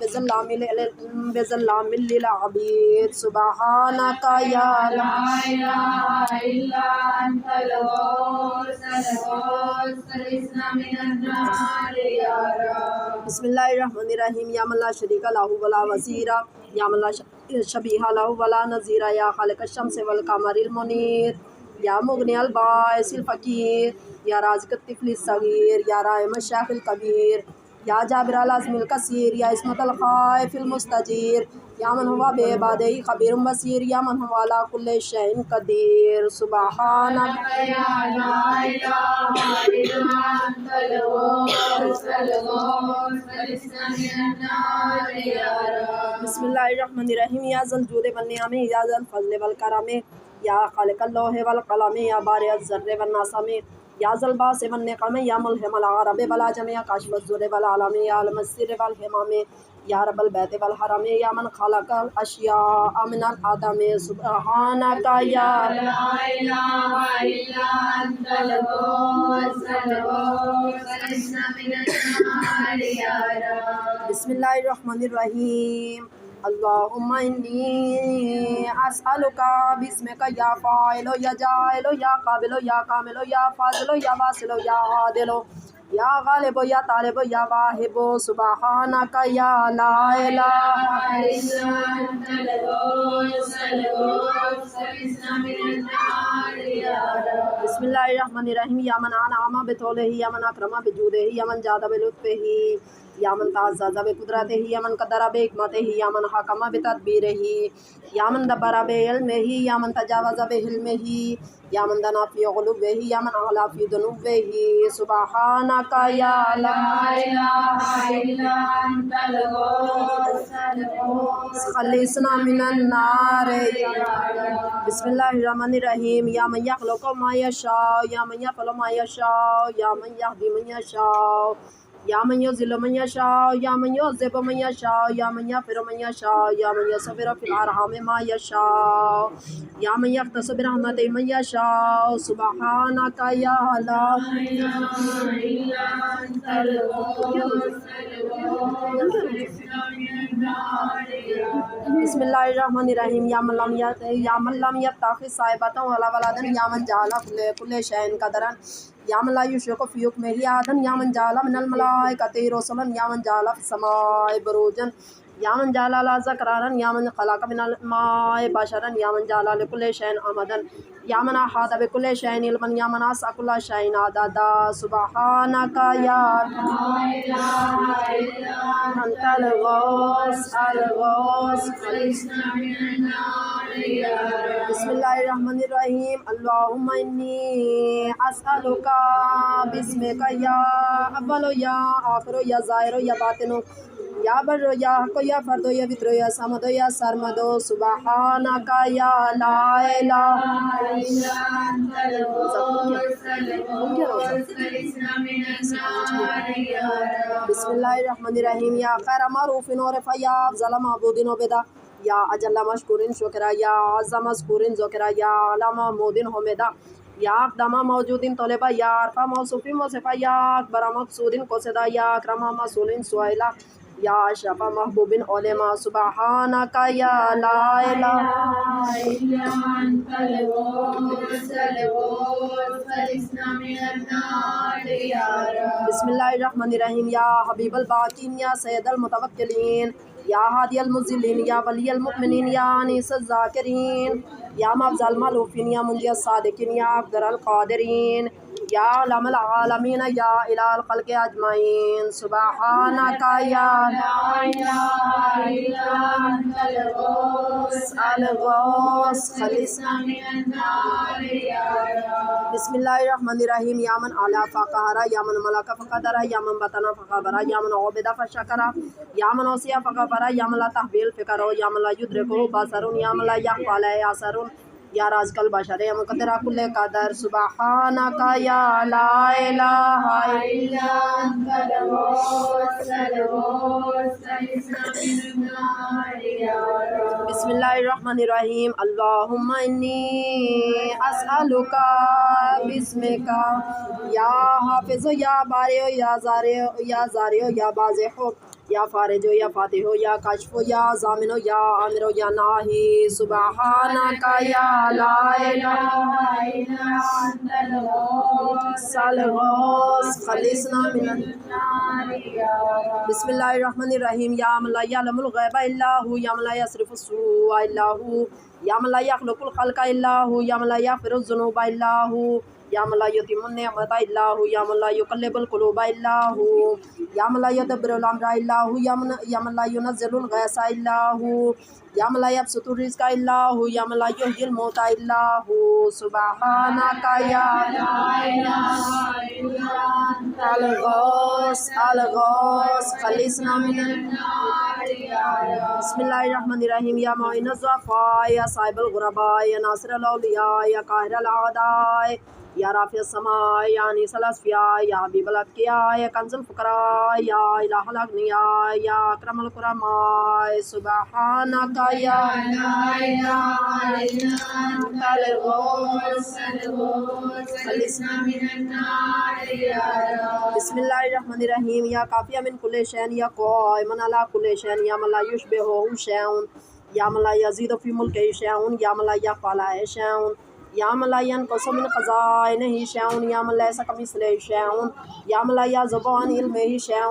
بظلام للعبید سبحانک یا لا الہ الا انت الغوث خلصنا من النار یا رب بسم اللہ الرحمن الرحیم یا من لا شریک لہ ولا وزیر یا من لا شبیہ لہ ولا نظیر یا خالق الشمس والقمر المنیر یا مغنی البائس الفقیر یا رازق الطفل الصغیر یا رائم الشیخ الکبیر یا جابر العظم الکثیر یا عصمت الخائف المستجیر یا من ہوا بعبادہ خبیر بصیر یا من ہوا علی کل شیء قدیر سبحانک یا لا الہ الا انت الغوث خلصنا من النار یا رب بسم اللہ الرحمن الرحیم یا ذا الجود والنعم یا ذا الفضل والکرم یا خالق اللوح والقلم یا بارئ الذر والنسم یا ذا الباس والنقم یا ملهم العرب والعجم یا کاشف الضر والعلم یا عالم السر والحمام یا رب البیت والحرم یا من خلق الاشیاء من العدم سبحانک یا لا الہ الا انت الغوث خلصنا من النار یا رب بسم اللہ الرحمن الرحیم اللہم انی اسألک باسمک یا فاعل یا جاعل یا قابل یا کامل یا فاضل یا واصل یا عادل یا غالب یا طالب یا واہب سبحانک یا لا الہ الا انت الغوث خلصنا من النار یا رب بسم اللہ الرحمن الرحیم یا من انعم بطولہ یا من اکرم بجودہ یا من جاد بلطفہ یا من تعزز بقدرتہ یا من قدر بحکمتہ یا من حکم بتدبیرہ یا من دبر بعلمہ یا من تجاوز بحلمہ یا من دنا فی علوہ یا من اعلی فی دنوہ سبحانک یا لا الہ الا انت الغوث خلصنا من النار یا رب بسم اللہ الرحمن الرحیم یا من یخلق ما یشاء یا من یفعل ما یشاء یا من یہدی من یشاء یا من یضل من یشاء یا من یعذب من یشاء یا من یغفر من یشاء یا من یصبر فی الارحام ما یشاء یا من یختص برحمت من یشاء سبحانک یا لا بسم اللہ الرحمن الرحیم یا من لم یتخذ صاحبۃ ولا ولدا یا من جعل کل شیء قدرا یا من لا یشرک فی حکمہ احدا یا من جعل من الملائکۃ رسلا یا من جعل فی السماء بروجا یا من جعل لها ذکرا یا من خلق من الماء بشرا یا من جعل لكل شیء امدا یا من احاط بكل شیء علما یا من احصى كل شیء عددا سبحانک یا انت الغوث بسم اللہ الرحمن الرحیم اللہم انی اسألک باسمک یا اول یا آخر یا ظاہر یا باطن یا بر یا حق یا فرد یا وتر یا صمد یا سرمد سبحانک یا لا الہ الا انت بسم اللہ الرحمن الرحیم یا خیر معروف عرف یا افضل معبود عبدا یا اجل مشکور شکرا یا اعظم مذکور ذکرا یا اعلی محمود حمدا یا اقدم موجود طلبہ یا ارفع موصوف وصفہ یا اکبر مقصود قصدا یا اکرم مسئول سئیلا یا اشرف محبوب علما سبحانک یا لا الہ الا انت بسم اللہ الرحمن الرحیم یا حبیب الباقین یا سید المتوکلین یا ہادی المذلین یا ولی المؤمنین یا انیس الذاکرین یا مفضل المالوفین یا منجی الصادقین یا اقدر القادرین یا علم العالمین یا الہ الخلق اجمعین سبحانک یا لا الہ الا انت الغوث خلصنا من النار بسم اللہ الرحمن الرحیم یا من اعلی فقہر یا من ملک فقدر یا من بطن فقبر یا من عبد فشکر یا من اوصی فغفر یا من لا تحویل فکر یا من لا یدرکہ بصر یا من لا یخفی علیہ اثر یا رازق البشر یا مقدر کل قدر سبحانک یا لا الہ الا انت بسم اللہ الرحمن الرحیم اللہم انی اسألک باسمک یا حافظ یا بارئ یا زارع یا بازح یا فارج یا فاتح یا کاشف یا ضامن یا عامر یا ناہی سبحانک یا لا الہ الا انت الغوث خلصنا من النار بسم اللہ الرحمن الرحیم یا من لا یعلم الغیب الا هو یا من لا یصرف السوء الا هو یا من لا یخلق الخلق الا هو یا من لا یغفر الذنوب الا هو یا من لا یتم النعمت الا هو یا من لا یقلب القلوب الا هو یا من لا یدبر الامر الا هو یا من لا ينزل الغیث الا هو یا من لا یبسط الرزق الا هو یا من لا یحیی الموتى الا هو سبحانک یا لا الہ الا انت الغوث خلصنا من النار بسم اللہ الرحمن الرحیم یا معین الضعفاء یا صاحب الغرباء یا ناصر الاولیاء یا قاہر الاعداء یا رافع السماء یا انیس الاصفیاء یا حبیب الاتقیاء یا کنز الفقراء یا الہ الاغنیاء یا اکرم الکرماء سبحانک یا لا الہ الا انت الغوث خلصنا من النار بسم اللہ الرحمن الرحیم یا کافی من کل شیء یا قائم علی کل شیء یا من لا یشبہہ شیء یا من لا یزید فی ملکہ شیء یا من لا یخفی علیہ شیء یا من لا ینقص من خزائنہ شیء یا من لیس کمثلہ شیء یا من لا یعزب عن علمہ شیء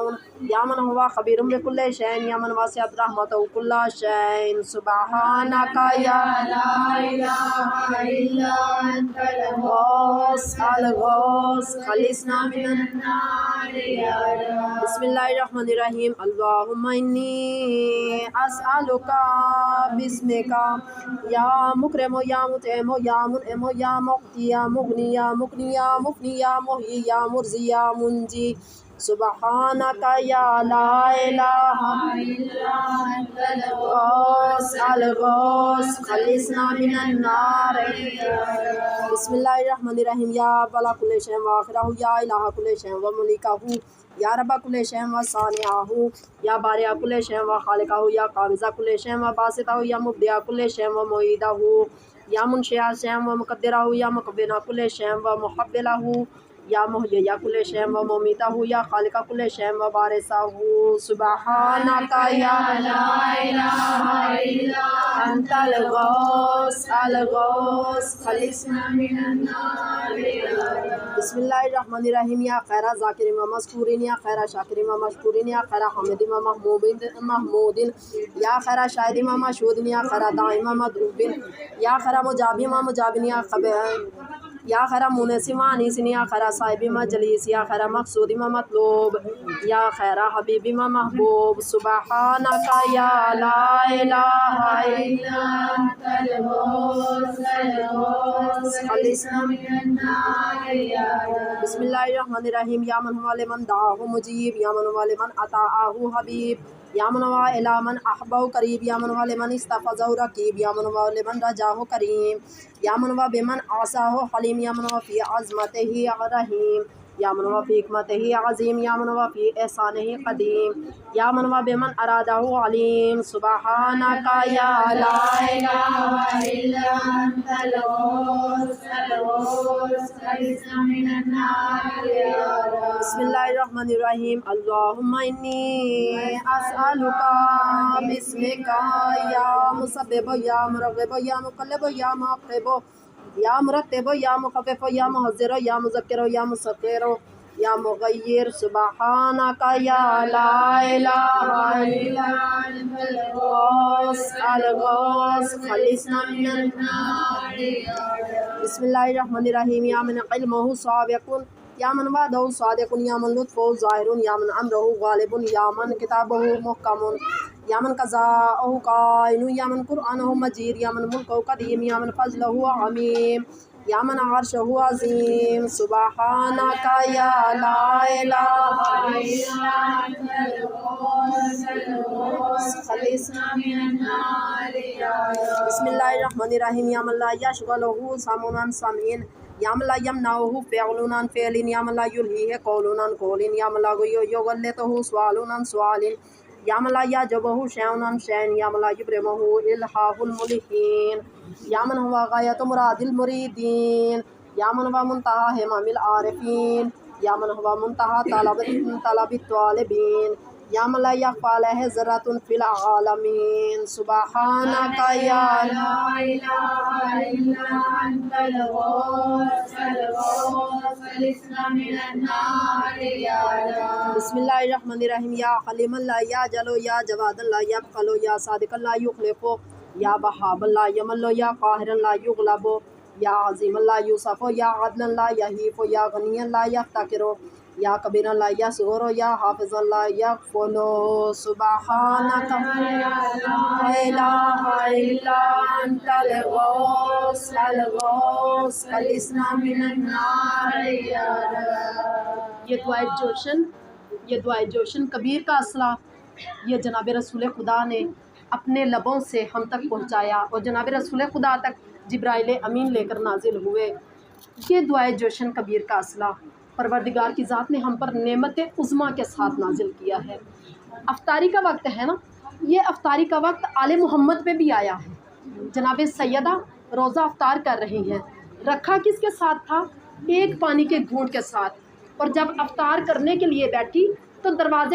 یا من هو خبیر بکل شیء یا من وسعت رحمتہ کل شیء سبحانک یا لا الہ الا انت الغوث خلصنا من النار بسم اللہ الرحمن الرحیم اللہم انی اسألک باسمک یا مکرم یا مطعم یا منعم یا مقتی یا مغنی یا مفنی یا محیی یا مرضی یا منجی سبحانک یا لا الہ الا انت الغوث الغوث خلصنا من النار۔ بسم اللہ الرحمن الرحیم۔ یا اول کل شیء و آخرہ، یا الہ کل شیء و ملکہ، یا رب کل شیء و صانعہ، یا بارئ کل شیء و خالقہ، یا قابض کل شیء و باسطہ، یا مبدع کل شیء و معیدہ، یا منشئ شیء و مقدرہ، یا مکون کل شیء و محولہ، یا محیی کل شیء و ممیتہ، یا خالق کل شیء و وارثہ۔ سبحانک یا لا الہ الا انت الغوث الغوث خلصنا من النار۔ بسم اللہ الرحمن الرحیم۔ یا خیر ذاکرین و مذکورین، یا خیر شاکرین و مشکورین، یا خیر حامدین و محمودین، یا خیر شاہدین و مشہودین، یا خیر داعین و مدعوین، یا خیر مجابین و مجابین، یا خیر مونسین و انیسین، یا خیر صاحب و جلیس، یا خیر مقصود و مطلوب، یا خیر حبیب و محبوب۔ سبحانک یا لا الہ الا انت الغوث الغوث خلصنا من النار۔ بسم اللہ الرحمن الرحیم۔ یا من هو لمن دعاہ مجیب، یا من هو لمن اطاعہ حبیب، یا من هو الی من احبہ قریب، یا من هو لمن استفزہ رقیب، یا من هو لمن رجاہ کریم، یا من هو بمن عصاہ حلیم، یا من هو فی عظمتہ رحیم، یا من هو فی حکمتہ عظیم، یا من هو فی احسانہ قدیم، یا من هو بمن ارادہ علیم۔ سبحانک یا لا الہ الا انت الغوث الغوث خلصنا من النار۔ بسم اللہ الرحمن الرحیم۔ اللہم انی اسألک باسمک یا مسبب یا مرغب یا مقلب یا معقب یا مرتب یا مخفف یا محذر یا مذکر یا مصغر یا مغیر۔ سبحانک یا لا الہ الا انت الغوث الغوث خلصنا من النار۔ بسم اللہ الرحمن الرحیم۔ یا من علمہ سابق، یا من وعدہ صادق، یا من لطفہ ظاہر، یا من امرہ غالب، یا من کتابہ محکم، یا من قضاءہ کائن، یا من قرآنہ مجید، یا من ملکہ قدیم، یا من فضلہ عمیم، یا من عرشہ عظیم۔ سبحانک یا لا الہ الا انت الغوث الغوث خلصنا من النار۔ بسم اللہ الرحمن الرحیم۔ یا من لا یشغلہ سمع عن سمع، یا من لا یمنعہ فعل عن فعل، یا من لا یلہیہ قول عن قول، یا من لا یغلطہ سؤال عن سؤال، یا من لا یعجبہ شیء عن شیء، یا من لا یبرمہ الحاح الملحین، یا من ہوا غایۃ مراد المریدین، یا من ہوا منتہی ہمم العارفین، یا من ہوا منتہی طلب الطالبین، یا من لا یخفی علیہ ذرۃ فی العالمین۔ سبحانک یا لا الہ الا انت الغوث الغوث خلصنا من النار۔ بسم اللہ الرحمن الرحیم۔ یا حلیم لا یعجل، یا جواد لا یبخل، یا صادق لا یخلف، یا وہاب لا یمل، یا قاہر لا یغلب، یا عظیم لا یوصف، یا عدل لا یحیف، یا غنی لا یفتقر، یا کبیر لا یصغر، یا حافظ لا یغفل۔ سبحانک یا لا الہ الا انت الغوث الغوث خلصنا من النار۔ یہ دعائے جوشن کبیر کا اصلہ یہ جناب رسول خدا نے اپنے لبوں سے ہم تک پہنچایا، اور جناب رسول خدا تک جبرائیل امین لے کر نازل ہوئے۔ یہ دعائے جوشن کبیر کا اصلہ پروردگار کی ذات نے ہم پر نعمت عظمیٰ کے ساتھ نازل کیا ہے۔ افطاری کا وقت ہے نا، یہ افطاری کا وقت آل محمد پہ بھی آیا ہے۔ جناب سیدہ روزہ افطار کر رہی ہیں، رکھا کس کے ساتھ تھا؟ ایک پانی کے گھونٹ کے ساتھ، اور جب افطار کرنے کے لیے بیٹھی تو دروازے